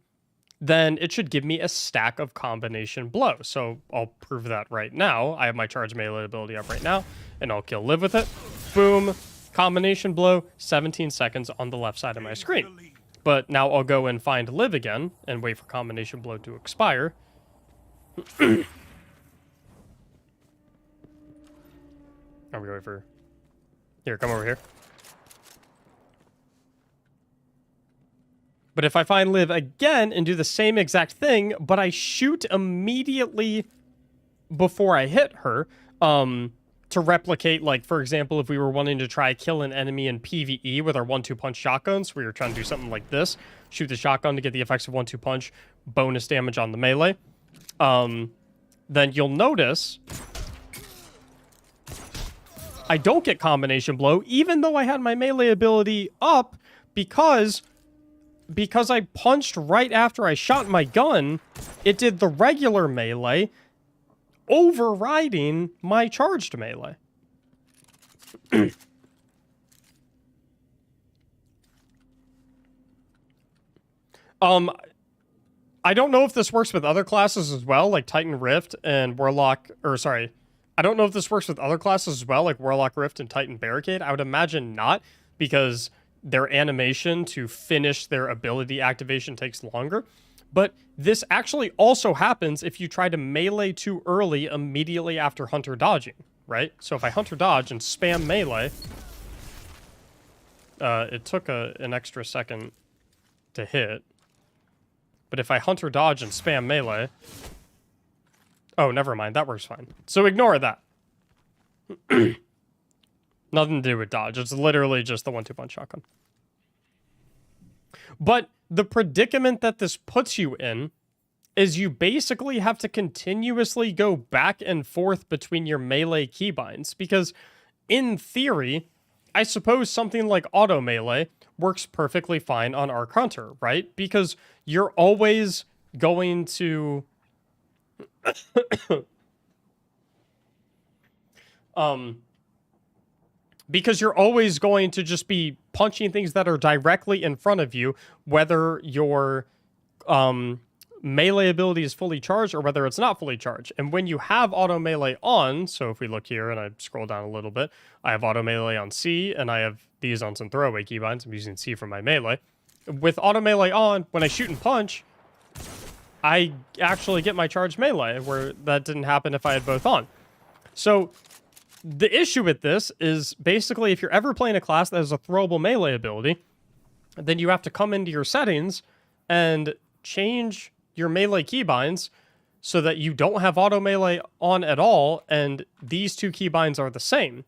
then it should give me a stack of combination blow. So I'll prove that right now. I have my charged melee ability up right now, and I'll kill Liv with it. Boom, combination blow, 17 seconds on the left side of my screen. But now I'll go and find Liv again and wait for combination blow to expire. Are we over? Here, come over here. But if I find Liv again and do the same exact thing, but I shoot immediately before I hit her, to replicate, like, for example, if we were wanting to try kill an enemy in PvE with our 1-2 punch shotguns, we were trying to do something like this, shoot the shotgun to get the effects of 1-2 punch, bonus damage on the melee, then you'll notice I don't get combination blow, even though I had my melee ability up, because I punched right after I shot my gun, it did the regular melee, overriding my charged melee. I don't know if this works with other classes as well, like Titan Rift and Warlock, or sorry, I don't know if this works with other classes as well, like Warlock Rift and Titan Barricade. I would imagine not, because their animation to finish their ability activation takes longer. But this actually also happens if you try to melee too early immediately after Hunter dodging, right? So if I Hunter dodge and spam melee, it took an extra second to hit. But if I Hunter dodge and spam melee... Oh, never mind. That works fine. So ignore that. Nothing to do with dodge. It's literally just the 1-2 punch shotgun. But the predicament that this puts you in is you basically have to continuously go back and forth between your melee keybinds. Because in theory, I suppose something like auto melee works perfectly fine on Arc Hunter, right? Because you're always going to... because you're always going to just be punching things that are directly in front of you, whether your melee ability is fully charged or whether it's not fully charged. And when you have auto melee on, so if we look here and I scroll down a little bit, I have auto melee on C and I have these on some throwaway keybinds. I'm using C for my melee. With auto melee on, when I shoot and punch, I actually get my charged melee, where that didn't happen if I had both on. So the issue with this is basically if you're ever playing a class that has a throwable melee ability, then you have to come into your settings and change your melee keybinds so that you don't have auto melee on at all, and these two keybinds are the same.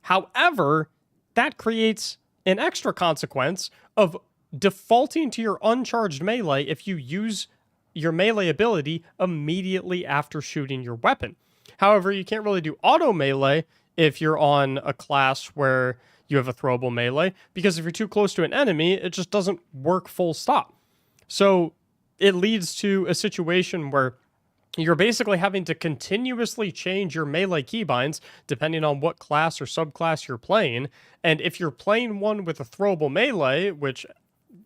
However, that creates an extra consequence of defaulting to your uncharged melee if you use your melee ability immediately after shooting your weapon. However, you can't really do auto melee if you're on a class where you have a throwable melee, because if you're too close to an enemy, it just doesn't work full stop. So it leads to a situation where you're basically having to continuously change your melee keybinds depending on what class or subclass you're playing. And if you're playing one with a throwable melee, which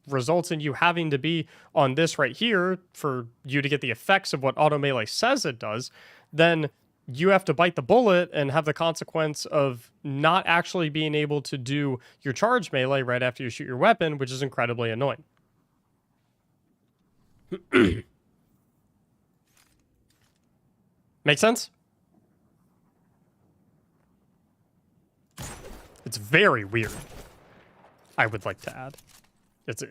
results in you having to be on this right here for you to get the effects of what auto melee says it does, then you have to bite the bullet and have the consequence of not actually being able to do your charge melee right after you shoot your weapon, which is incredibly annoying. Make sense? It's very weird, I would like to add. It's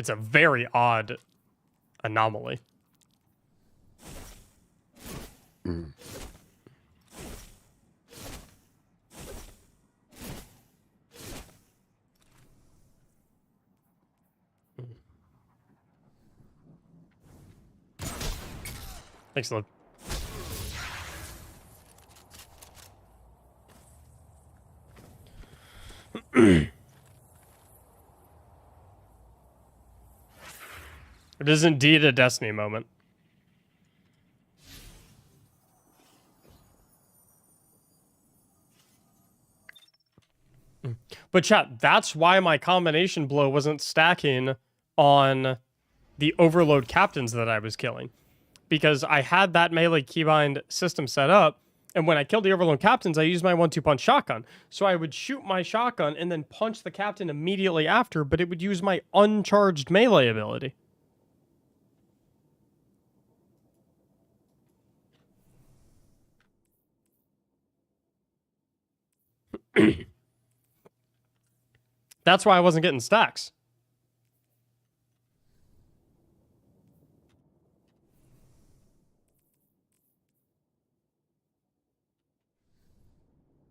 a very odd anomaly. Thanks, Lib. It is indeed a Destiny moment. But chat, that's why my combination blow wasn't stacking on the overload captains that I was killing. Because I had that melee keybind system set up, and when I killed the overload captains, I used my 1-2 punch shotgun. So I would shoot my shotgun and then punch the captain immediately after, but it would use my uncharged melee ability. That's why I wasn't getting stacks.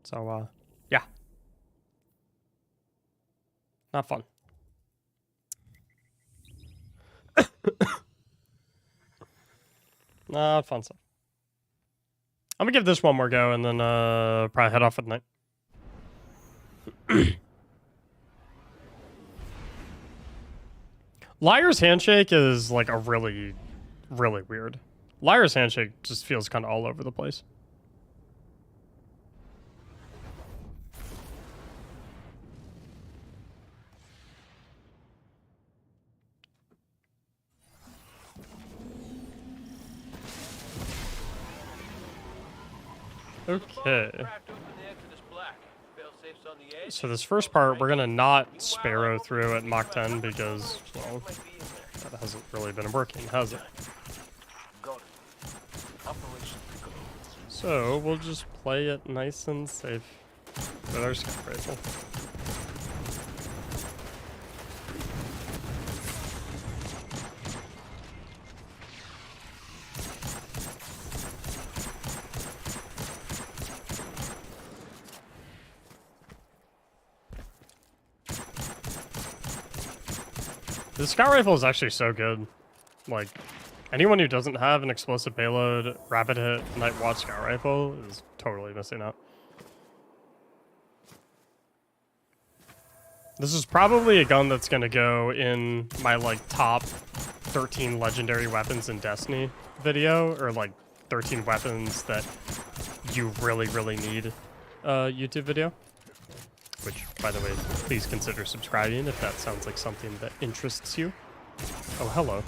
So, yeah. Not fun. Not fun stuff. I'm gonna give this one more go and then probably head off at night. Liar's Handshake is like a really, really weird. Liar's Handshake just feels kind of all over the place. Okay. So this first part, we're gonna not Sparrow through at Mach 10 because, well, that hasn't really been working, has it? So we'll just play it nice and safe with our scout rifle. The scout rifle is actually so good. Like, anyone who doesn't have an explosive payload, rapid hit, night watch scout rifle is totally missing out. This is probably a gun that's gonna go in my like top 13 legendary weapons in Destiny video, or like 13 weapons that you really, really need YouTube video. Which, by the way, please consider subscribing if that sounds like something that interests you. Oh, hello.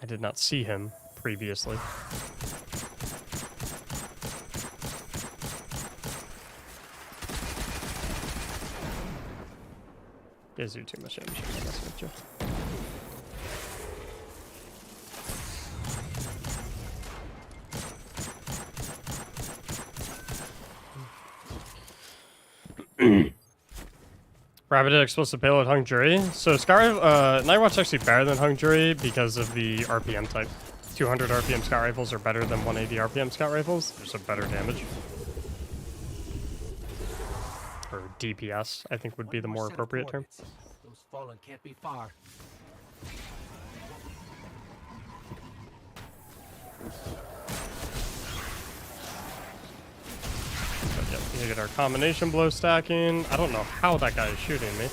I did not see him previously. Gives you too much damage. I'm messing with you. Rapid hit explosive payload hung jury. So Nightwatch actually better than hung jury because of the RPM type. 200 RPM scout rifles are better than 180 RPM scout rifles. There's a better damage. Or DPS, I think would be the more appropriate term. Those fallen can't be far. But yeah, we get our combination blow stacking. I don't know how that guy is shooting me.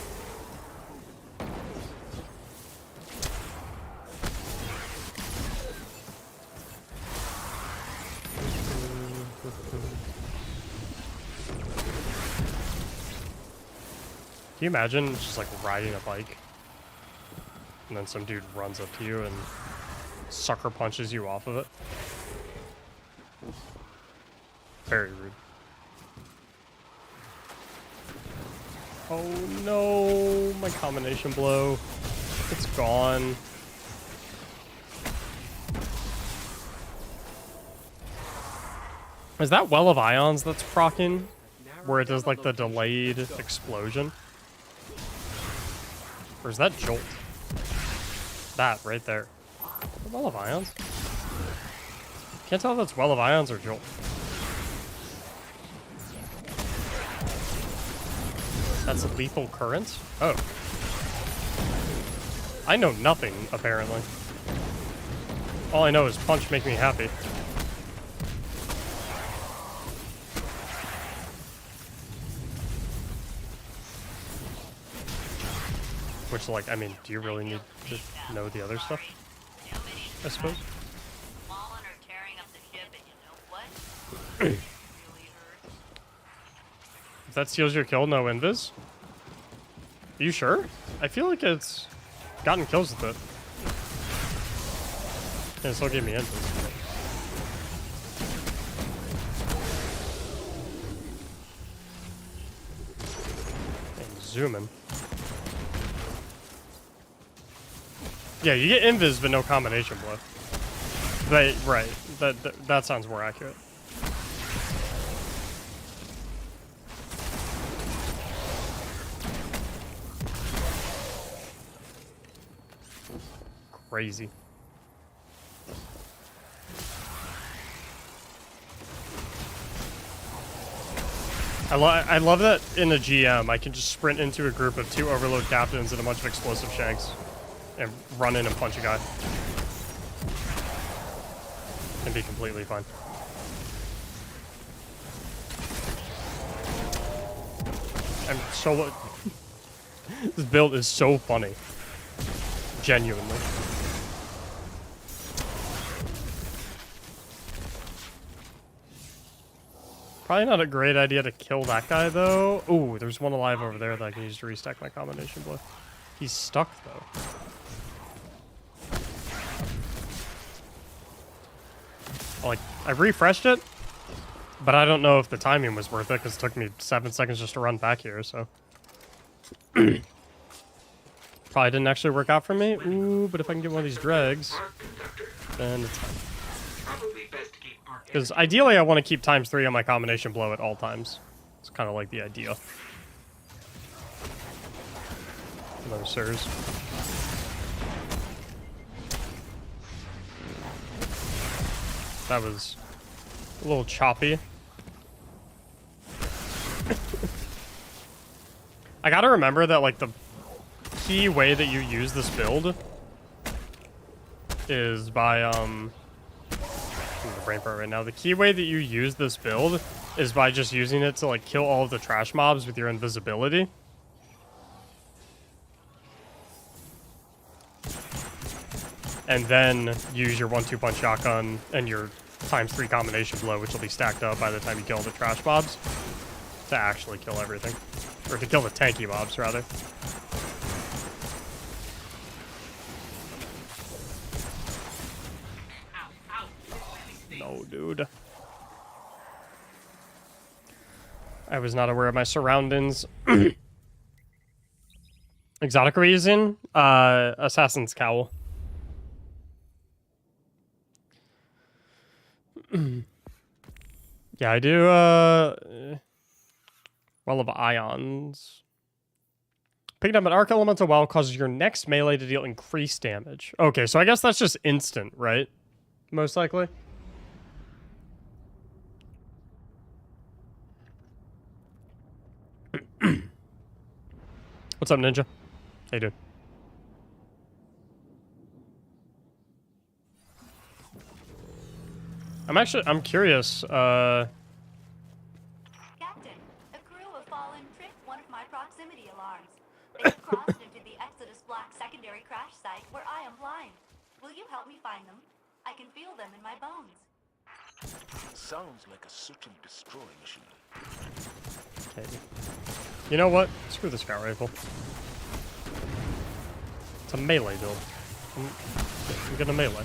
Can you imagine just like riding a bike and then some dude runs up to you and sucker punches you off of it? Very rude. Oh no, my combination blow. It's gone. Is that Well of Ions that's proccing? Where it does like the delayed explosion? Or is that Jolt? That right there. Well of Ions? Can't tell if that's Well of Ions or Jolt. That's a lethal current? Oh. I know nothing, apparently. All I know is punch make me happy. Which, like, I mean, do you really need to know the other stuff? I suppose. Fallen or tearing up the ship, and you know what? Really hurts. If that steals your kill, no invis? Are you sure? I feel like it's gotten kills with it. And it still gave me invis. And zooming. Yeah, you get invis, but no combination blow. Right. That sounds more accurate. Crazy. I love that in a GM, I can just sprint into a group of 2 overload captains and a bunch of explosive shanks and run in and punch a guy. And be completely fine. I'm so... This build is so funny. Genuinely. Probably not a great idea to kill that guy, though. Ooh, there's one alive over there that I can use to restack my combination blow. He's stuck, though. Like, I refreshed it, but I don't know if the timing was worth it, because it took me 7 seconds just to run back here, so... Probably didn't actually work out for me. Ooh, but if I can get one of these dregs, then it's fine. Because ideally I want to keep ×3 on my combination blow at all times. It's kind of like the idea. No sirs. That was a little choppy. I gotta remember that, like, the key way that you use this build is by, I'm the brain fart right now. The key way that you use this build is by just using it to, like, kill all of the trash mobs with your invisibility. And then use your 1-2 punch shotgun and your ×3 combination blow, which will be stacked up by the time you kill the trash mobs, to actually kill everything. Or to kill the tanky mobs, rather. No, dude. I was not aware of my surroundings. Exotic reason? Assassin's Cowl. Yeah, I do, Well of Ions. Picking up an Arc Elemental Well causes your next melee to deal increased damage. Okay, so I guess that's just instant, right? Most likely. What's up, Ninja? How you doing? I'm curious, Captain, a crew of Fallen tripped one of my proximity alarms. They have crossed into the Eloedus Black secondary crash site where I am blind. Will you help me find them? I can feel them in my bones. Sounds like a search and destroy mission. okay. You know what? Screw the scout rifle. It's a melee build. I'm gonna melee.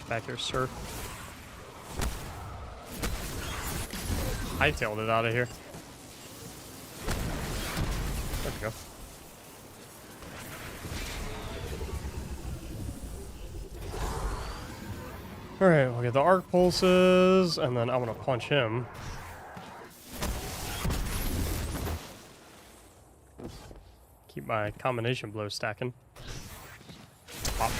Back here, sir. Hightailed it out of here. There we go. Alright, we'll get the arc pulses, and then I'm gonna punch him. Keep my combination blow stacking. Pop.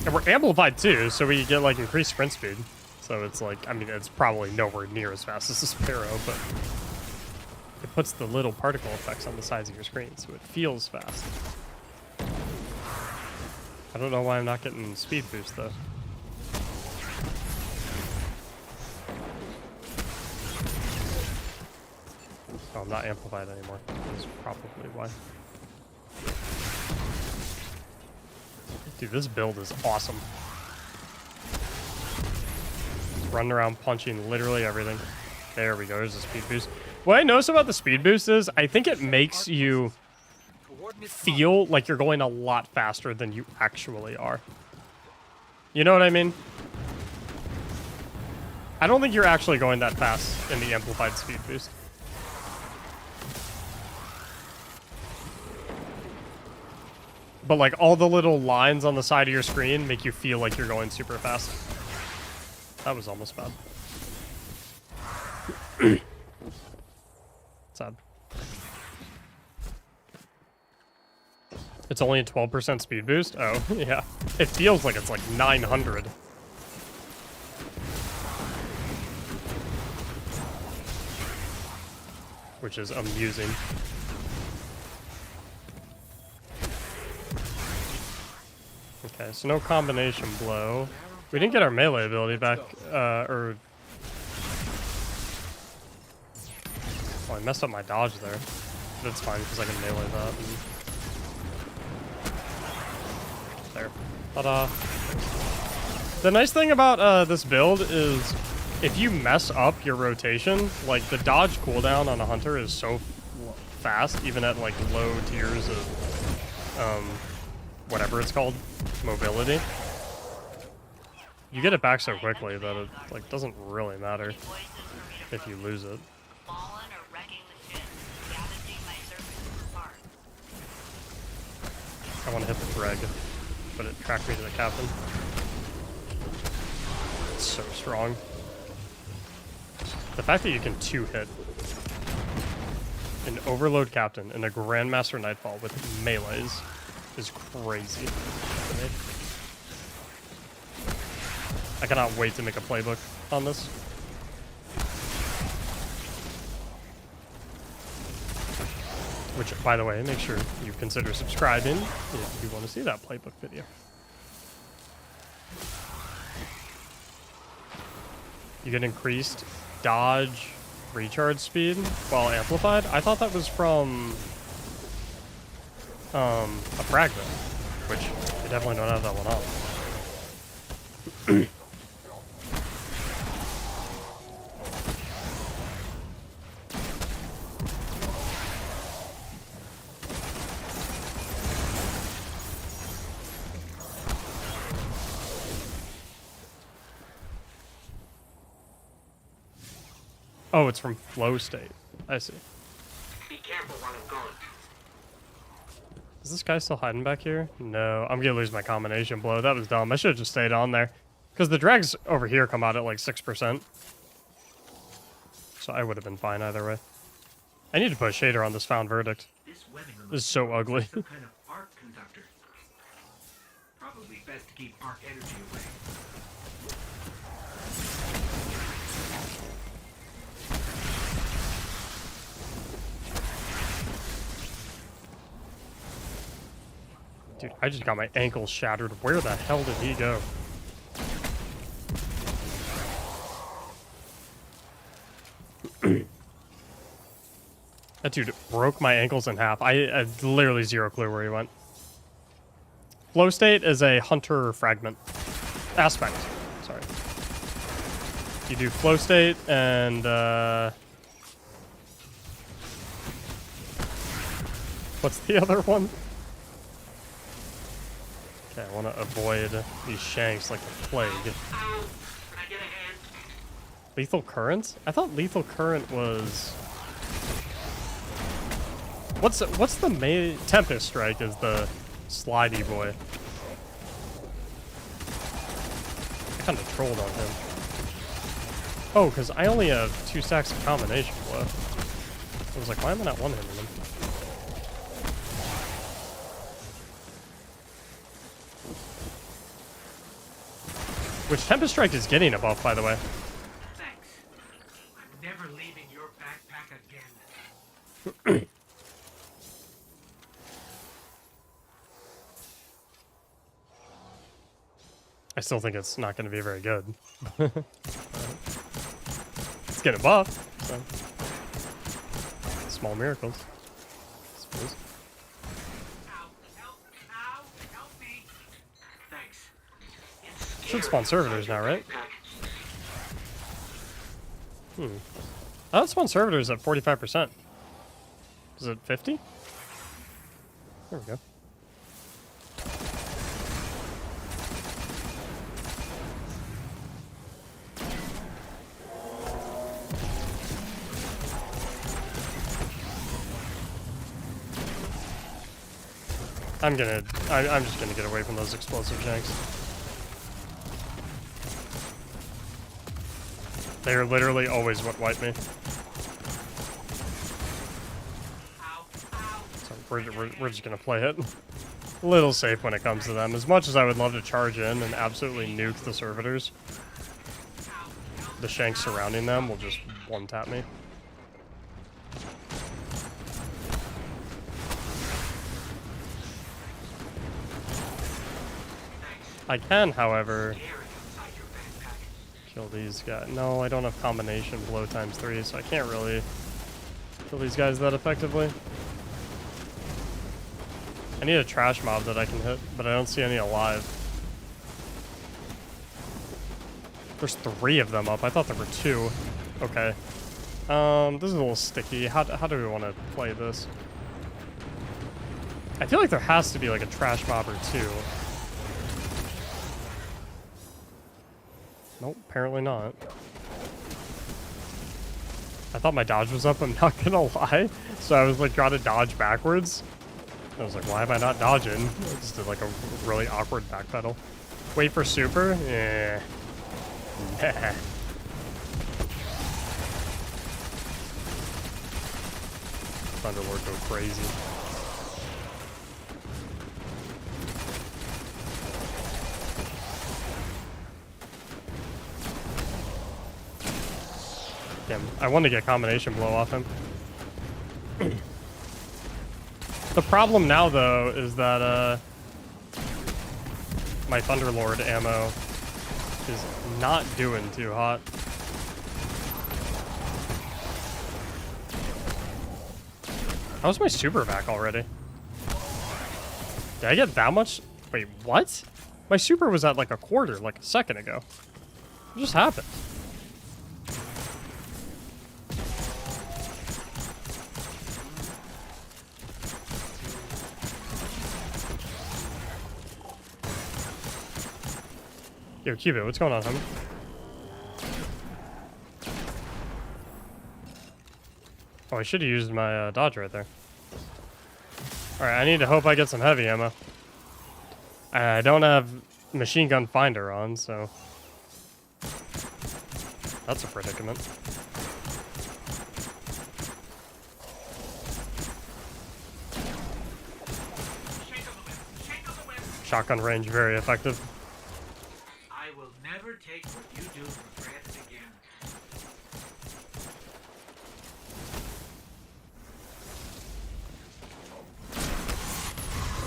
And we're amplified too, so we get like increased sprint speed. So it's like, I mean, it's probably nowhere near as fast as the Sparrow, but it puts the little particle effects on the sides of your screen, so it feels fast. I don't know why I'm not getting speed boost though. Oh, I'm not amplified anymore. That's probably why. Dude, this build is awesome. Just running around punching literally everything. There we go, there's a speed boost. What I notice about the speed boost is, I think it makes you feel like you're going a lot faster than you actually are. You know what I mean? I don't think you're actually going that fast in the amplified speed boost. But like all the little lines on the side of your screen make you feel like you're going super fast. That was almost bad. Sad. It's only a 12% speed boost? Oh, yeah. It feels like it's like 900. Which is amusing. Okay, so no combination blow. We didn't get our melee ability back, or... Oh, I messed up my dodge there. That's fine, because I can melee that. And... There. Ta-da. The nice thing about this build is, if you mess up your rotation, like, the dodge cooldown on a hunter is so fast, even at, like, low tiers of, whatever it's called, mobility. You get it back so quickly that it, like, doesn't really matter if you lose it. I want to hit the dreg, but it tracked me to the captain. It's so strong. The fact that you can 2-hit an Overload Captain and a Grandmaster Nightfall with melees is crazy. I cannot wait to make a playbook on this. Which, by the way, make sure you consider subscribing if you want to see that playbook video. You get increased dodge recharge speed while amplified. I thought that was from a fragment, which you definitely don't have that one on. Oh, it's from flow state. I see. Be careful while I'm going. Is this guy still hiding back here? No, I'm gonna lose my combination blow. That was dumb. I should have just stayed on there. Because the drags over here come out at like 6%. So I would have been fine either way. I need to put a shader on this found verdict. This webbing on This is so ugly. some kind of arc conductor. Probably best to keep arc energy away. Dude, I just got my ankle shattered. Where the hell did he go? That dude broke my ankles in half. I had literally zero clue where he went. Flow state is a hunter fragment. Aspect. Sorry. You do flow state and what's the other one? Okay, I want to avoid these shanks like the plague. Ow! Can I get a hand? Lethal currents? I thought lethal current was... What's the main... Tempest Strike is the slidey boy. I kind of trolled on him. Oh, because I only have 2 stacks of combination left. I was like, why am I not one-hitting him? Which Tempest Strike is getting a buff, by the way. Thanks. I'm never leaving your backpack again. I still think it's not going to be very good. It's getting a buff, so. Small miracles. I suppose. Ow, help me. Thanks. It's Should scary spawn servitors inside your now, right? backpack. I thought spawn servitors at 45%. Is it 50? There we go. I'm just gonna get away from those explosive shanks. They are literally always what wipe me. So we're just gonna play it. A little safe when it comes to them. As much as I would love to charge in and absolutely nuke the servitors, the shanks surrounding them will just one-tap me. I can, however, kill these guys. No, I don't have combination blow ×3, so I can't really kill these guys that effectively. I need a trash mob that I can hit, but I don't see any alive. There's 3 of them up. I thought there were 2. Okay. This is a little sticky. How do we want to play this? I feel like there has to be like a trash mob or 2. Nope, apparently not. I thought my dodge was up, I'm not gonna lie. So I was like trying to dodge backwards. I was like, why am I not dodging? I just did like a really awkward backpedal. Wait for super? Yeah. Nah. Thunderlord go crazy. Damn, I want to get combination blow off him. The problem now, though, is that my Thunderlord ammo is not doing too hot. How's my super vac already? Did I get that much? Wait, what? My super was at like a quarter, like a second ago. What just happened? Yo, Cubit, what's going on, homie? Oh, I should have used my dodge right there. Alright, I need to hope I get some heavy ammo. I don't have machine gun finder on, so... That's a predicament. Shotgun range, very effective. I will never take what you do for granted again.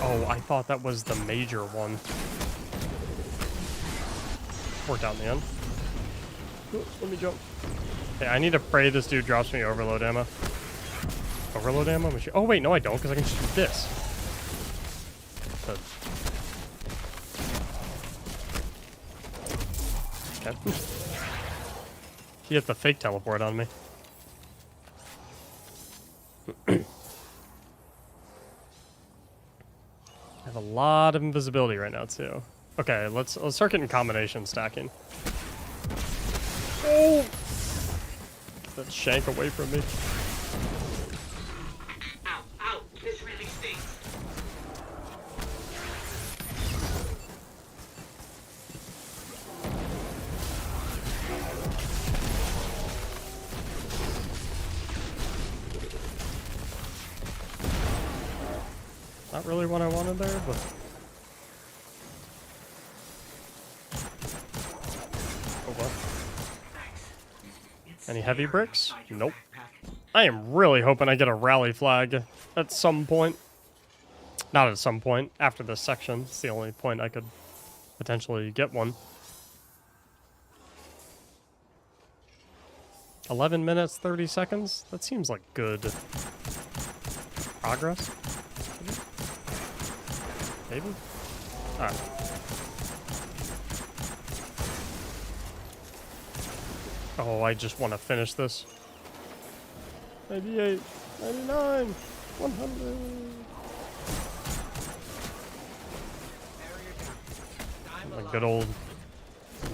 Oh, I thought that was the major one. Worked out in the end. Ooh, let me jump. Okay, I need to pray this dude drops me overload ammo. Overload ammo? Machine. Oh, wait, no, I don't, because I can just do this. But... Okay. He hit the fake teleport on me. I have a lot of invisibility right now too. Okay, let's start getting combination stacking. Oh! Get that shank away from me. Ow, ow, this really stinks. Not really what I wanted there, but... Oh, what? Any heavy bricks? Nope. I am really hoping I get a rally flag at some point. Not at some point, after this section. It's the only point I could potentially get one. 11 minutes, 30 seconds? That seems like good. progress? Maybe? Alright. Oh, I just want to finish this. 98, 99, 100. A good old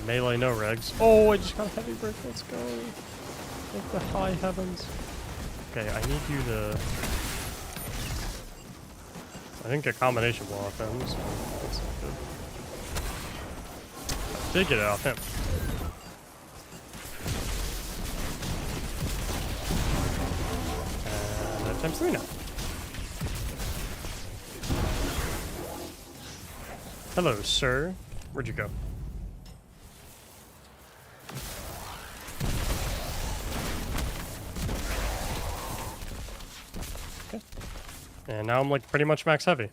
melee no regs. Oh, I just got a heavy brick. Let's go. Thank the high heavens. Okay, I need you to... I didn't get combination blow off him, so that's not good. I did get it off him. And that times 3 now. Hello, sir. Where'd you go? Okay. And now I'm like pretty much max heavy.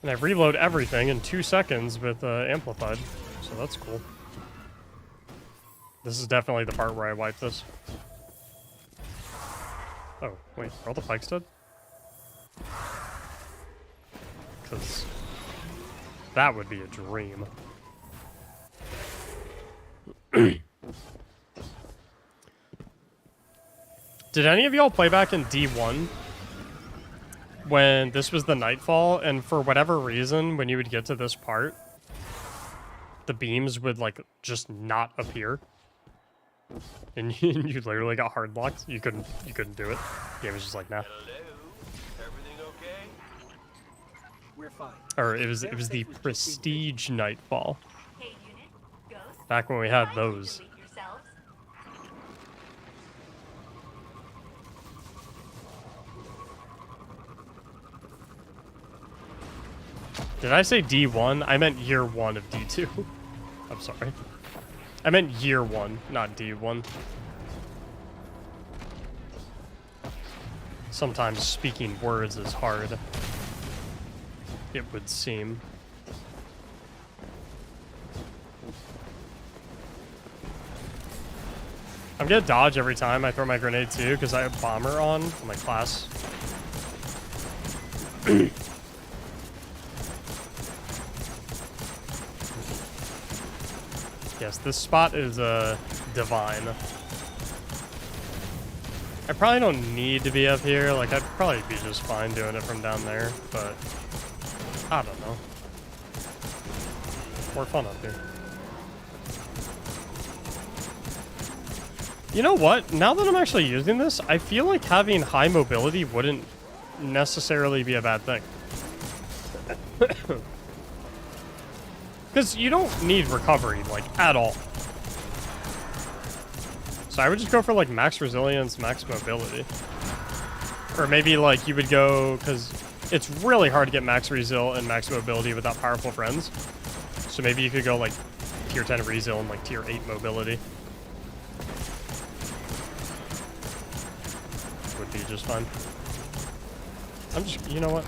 And I reload everything in 2 seconds with amplified, so that's cool. This is definitely the part where I wipe this. Oh, wait, are all the pikes dead? Because that would be a dream. Did any of y'all play back in D1 when this was the Nightfall, and for whatever reason, when you would get to this part, the beams would like just not appear, and you literally got hard blocked. You couldn't do it. The game was just like, nah. Everything okay? We're fine. Or it was the Prestige Nightfall. Hey, unit. Ghost. Back when we had Try to those. delete yourselves. Did I say D1? I meant year 1 of D2. I'm sorry. I meant year 1, not D1. Sometimes speaking words is hard. It would seem. I'm gonna dodge every time I throw my grenade too, because I have bomber on my class. Yes, this spot is divine. I probably don't need to be up here. Like, I'd probably be just fine doing it from down there, but I don't know. More fun up here. You know what? Now that I'm actually using this, I feel like having high mobility wouldn't necessarily be a bad thing. Because you don't need recovery, like, at all. So I would just go for, like, max resilience, max mobility. Or maybe, like, you would go... Because it's really hard to get max resil and max mobility without powerful friends. So maybe you could go, like, tier 10 resil and, like, tier 8 mobility. Would be just fine. I'm just... You know what?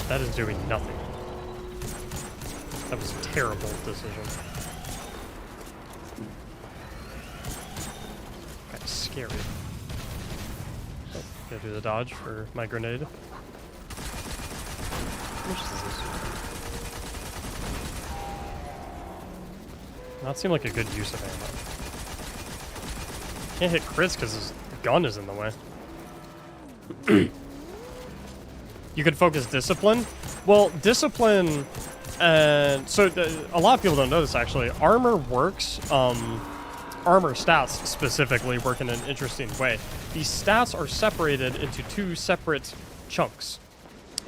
That is doing nothing. That was a terrible decision. Kind of scary. Oh, gotta do the dodge for my grenade. How much is this? Not seem like a good use of ammo. Can't hit crits because his gun is in the way. You could focus discipline. Well, discipline, so a lot of people don't know this actually. Armor works, armor stats specifically work in an interesting way. These stats are separated into 2 separate chunks.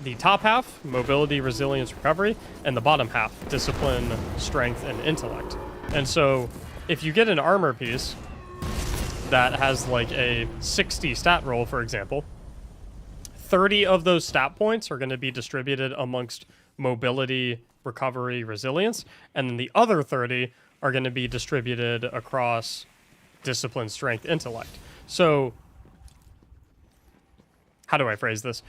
The top half, mobility, resilience, recovery, and the bottom half, discipline, strength, and intellect. And so if you get an armor piece that has like a 60 stat roll, for example, 30 of those stat points are going to be distributed amongst mobility, recovery, resilience, and then the other 30 are going to be distributed across discipline, strength, intellect. So, how do I phrase this?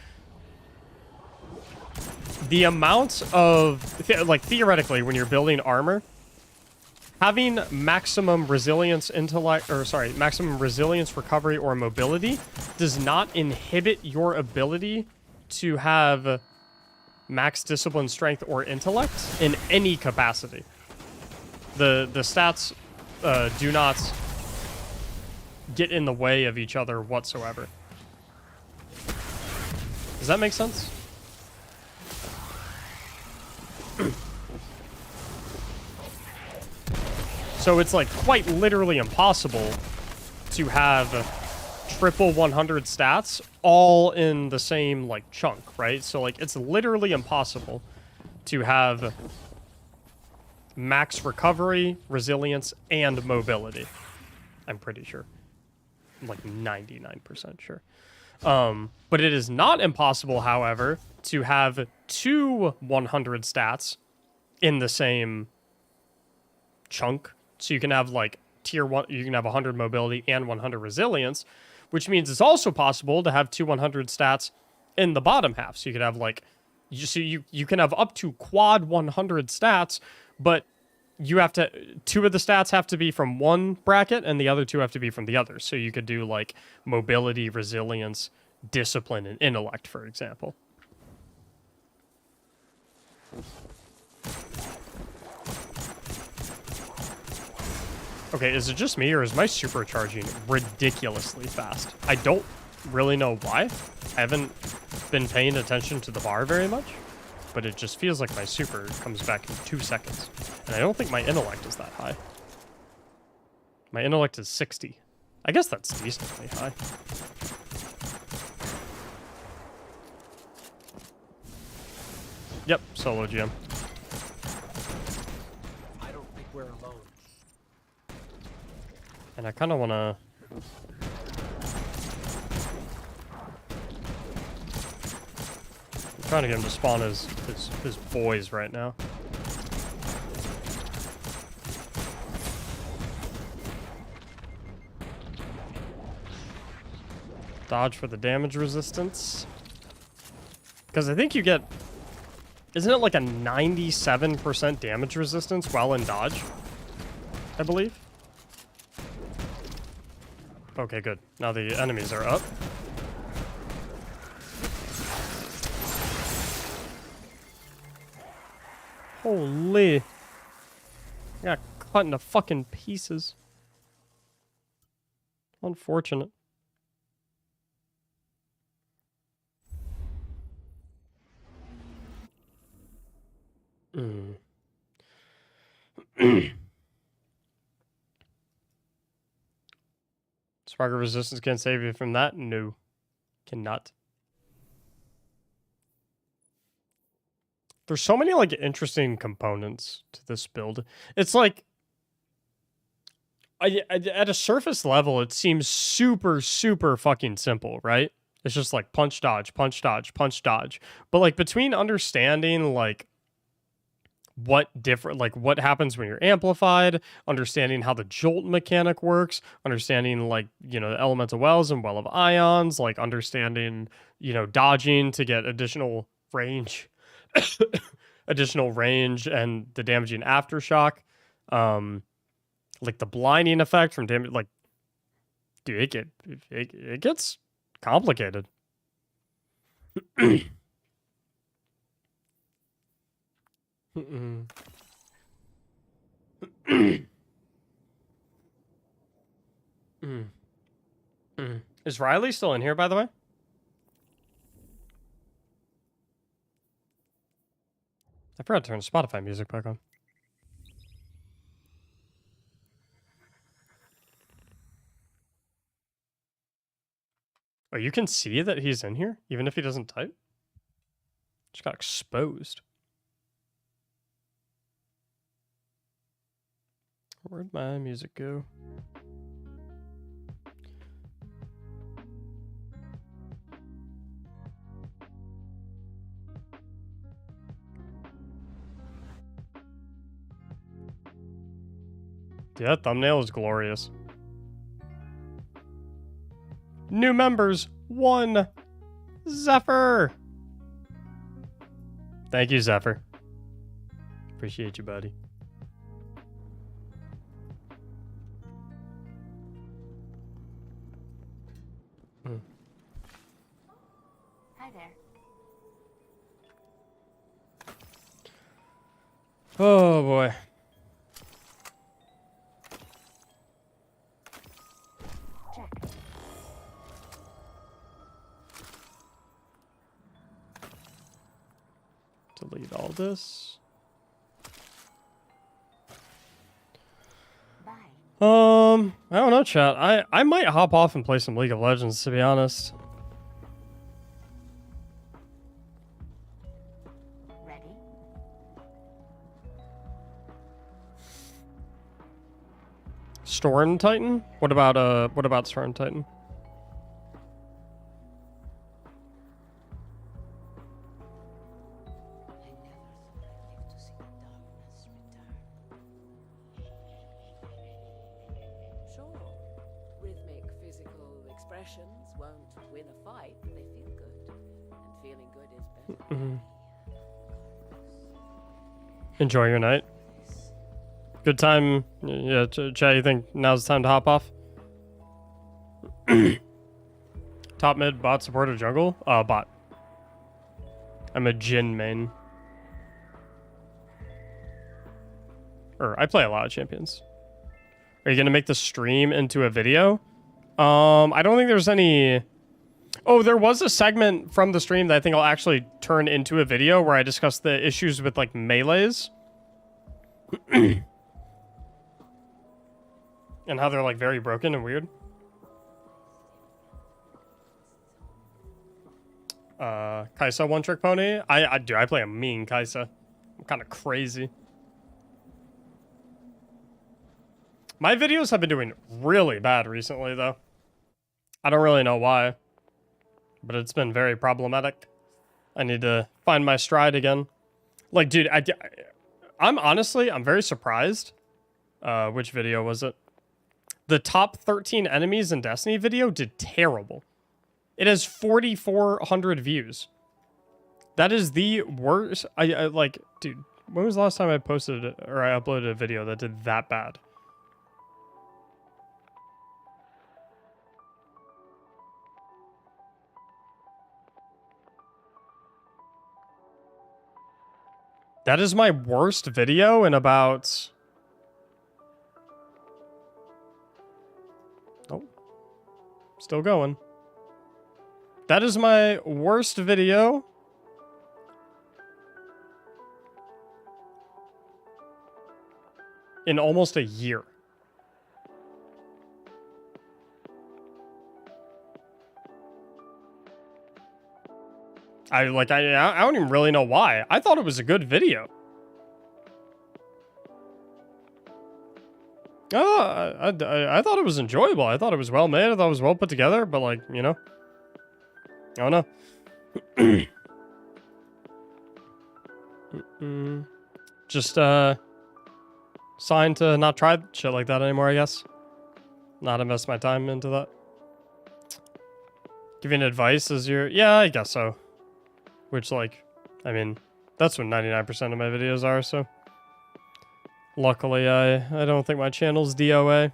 The amount of, like, theoretically, when you're building armor, Having maximum resilience intellect, or sorry, maximum resilience, recovery, or mobility does not inhibit your ability to have max discipline, strength, or intellect in any capacity. The stats do not get in the way of each other whatsoever. Does that make sense? So it's like quite literally impossible to have triple 100 stats all in the same like chunk, right? So like it's literally impossible to have max recovery, resilience, and mobility. I'm pretty sure. I'm like 99% sure. But it is not impossible, however, to have two 100 stats in the same chunk. So you can have like tier 1, you can have 100 mobility and 100 resilience, which means it's also possible to have two 100 stats in the bottom half. So you could have like, you can have up to quad 100 stats, but you have to, two of the stats have to be from one bracket and the other two have to be from the other. So you could do like mobility, resilience, discipline, and intellect, for example. Okay, is it just me or is my supercharging ridiculously fast? I don't really know why. I haven't been paying attention to the bar very much, but it just feels like my super comes back in 2 seconds. And I don't think my intellect is that high. My intellect is 60. I guess that's decently high. Yep, solo GM. I don't think we're alone. And I kind of want to... I'm trying to get him to spawn his boys right now. Dodge for the damage resistance. Because I think you get... Isn't it like a 97% damage resistance while in dodge? I believe. Okay, good. Now the enemies are up. Holy. I got cut into fucking pieces. Unfortunate. Sparker resistance can't save you from that? No. Cannot. There's so many like interesting components to this build. It's like at a surface level, it seems super, super fucking simple, right? It's just like punch, dodge, punch, dodge, punch, dodge. But like between understanding like what happens when you're amplified, understanding how the jolt mechanic works, understanding like, you know, the elemental wells and well of ions, like understanding, you know, dodging to get additional range, additional range and the damaging aftershock, like the blinding effect from damage, like, dude, it gets complicated. Is Riley still in here, by the way? I forgot to turn Spotify music back on. Oh, you can see that he's in here, even if he doesn't type? Just got exposed. Where'd my music go? Yeah, that thumbnail is glorious. New members, 1. Zephyr. Thank you, Zephyr. Appreciate you, buddy. Hi there. Oh boy. Check. Delete all this. Bye. I don't know, chat. I might hop off and play some League of Legends, to be honest. Ready? Storm Titan? What about Storm Titan? Sure, rhythmic physical expressions won't win a fight, but they feel good. And feeling good is better. Enjoy your night. Good time. Yeah, Chad, you think now's the time to hop off? Top mid, bot, support, or jungle? Bot. I'm a Jhin main. I play a lot of champions. Are you gonna make the stream into a video? I don't think there's any... Oh, there was a segment from the stream that I think I'll actually turn into a video where I discuss the issues with, like, melees. And how they're, like, very broken and weird. Kai'Sa one-trick pony? I play a mean Kai'Sa. I'm kind of crazy. My videos have been doing really bad recently, though. I don't really know why. But it's been very problematic. I need to find my stride again. Like, dude, I'm very surprised. Which video was it? The top 13 enemies in Destiny video did terrible. It has 4,400 views. That is the worst. I like, dude, when was the last time I posted or I uploaded a video that did that bad? That is my worst video in about... Oh. Still going. That is my worst video. In almost a year. I don't even really know why. I thought it was a good video. Oh, I thought it was enjoyable. I thought it was well made. I thought it was well put together. But, like, you know. I don't know. Just, signed to not try shit like that anymore, I guess. Not invest my time into that. Giving advice is your... Yeah, I guess so. Which, like, I mean, that's what 99% of my videos are, so... Luckily, I don't think my channel's DOA.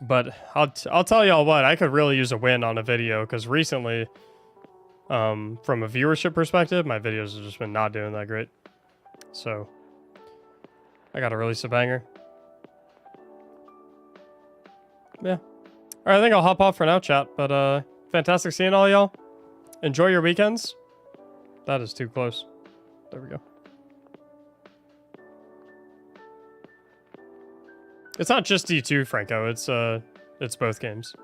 But I'll tell y'all what, I could really use a win on a video, because recently, from a viewership perspective, my videos have just been not doing that great. So, I gotta release a banger. Yeah. Alright, I think I'll hop off for now, chat, but fantastic seeing all y'all. Enjoy your weekends. That is too close. There we go. It's not just D2, Franco. It's both games.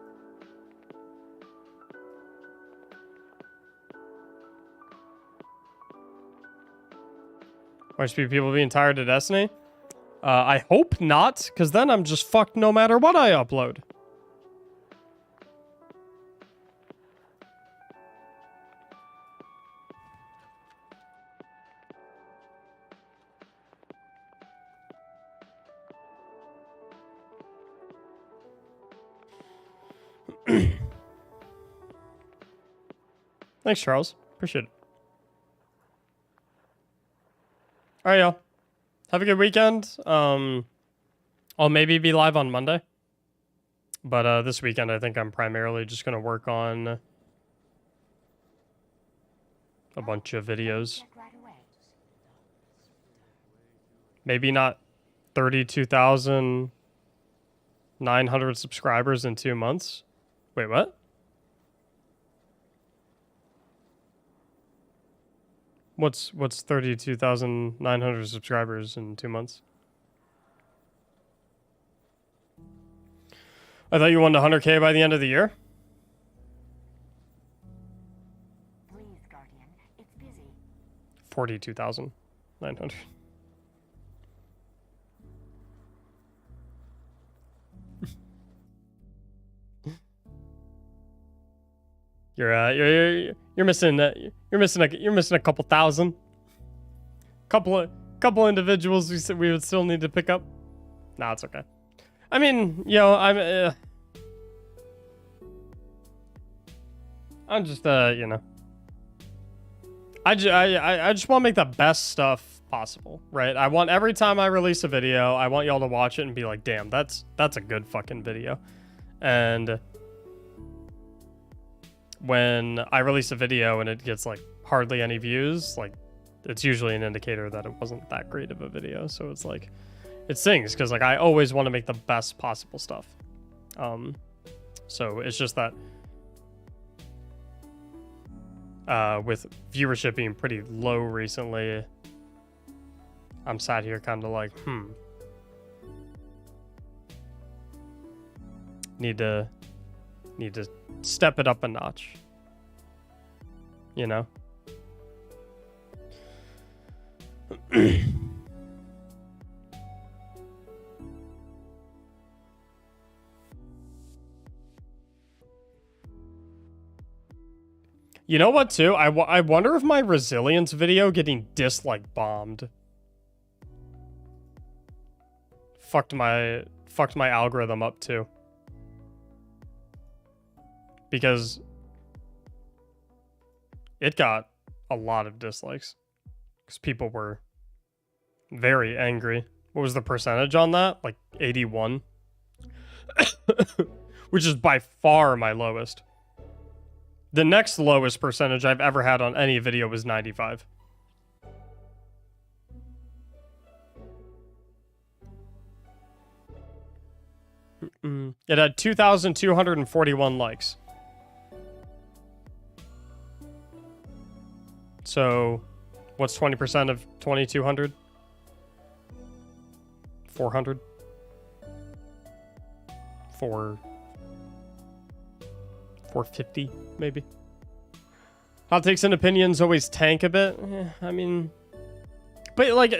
Why should people being tired of Destiny? I hope not, because then I'm just fucked no matter what I upload. Thanks, Charles. Appreciate it. All right, y'all. Have a good weekend. I'll maybe be live on Monday. But this weekend, I think I'm primarily just going to work on a bunch of videos. Maybe not 32,900 subscribers in 2 months. Wait, what? What's 32,900 subscribers in 2 months? I thought you wanted 100K by the end of the year. Please, Guardian. It's busy. 42,900. You're missing a couple thousand. Couple individuals we would still need to pick up. Nah, it's okay. I mean, I'm just I just want to make the best stuff possible, right? I want every time I release a video, I want y'all to watch it and be like, damn, that's a good fucking video. And when I release a video and it gets like hardly any views, like it's usually an indicator that it wasn't that great of a video. So it's like, it stings because like I always want to make the best possible stuff. So it's just that with viewership being pretty low recently, I'm sat here kind of like, need to step it up a notch, you know? You know what, too? I wonder if my resilience video getting dislike bombed fucked my algorithm up, too. Because it got a lot of dislikes. Because people were very angry. What was the percentage on that? Like 81? Which is by far my lowest. The next lowest percentage I've ever had on any video was 95. It had 2,241 likes. So, what's 20% of 2,200? 400? 450, maybe. Hot takes and opinions always tank a bit. I mean, but like,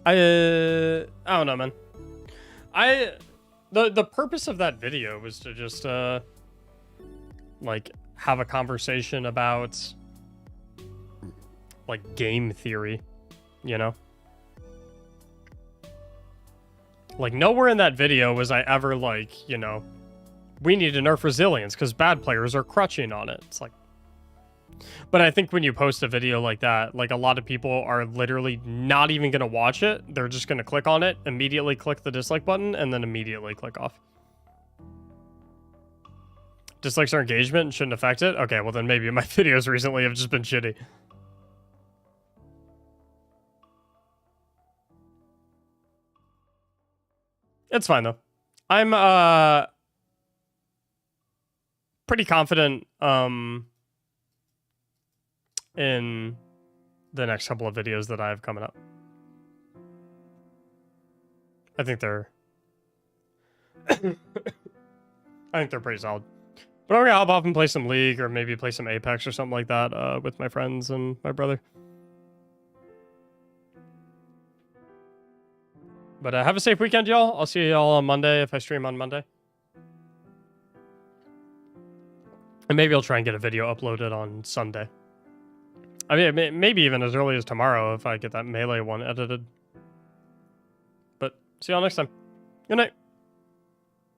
I don't know, man. The purpose of that video was to just like have a conversation about like game theory, you know? Like nowhere in that video was I ever like, you know, we need to nerf resilience because bad players are crutching on it. It's like, but I think when you post a video like that, like a lot of people are literally not even going to watch it. They're just going to click on it, immediately click the dislike button, and then immediately click off. Dislikes are engagement and shouldn't affect it? Okay, well then maybe my videos recently have just been shitty. It's fine though. I'm pretty confident in the next couple of videos that I have coming up. I think they're pretty solid. But I'm gonna hop off and play some League or maybe play some Apex or something like that with my friends and my brother. But have a safe weekend, y'all. I'll see y'all on Monday if I stream on Monday. And maybe I'll try and get a video uploaded on Sunday. I mean, maybe even as early as tomorrow if I get that Melee one edited. But see y'all next time. Good night.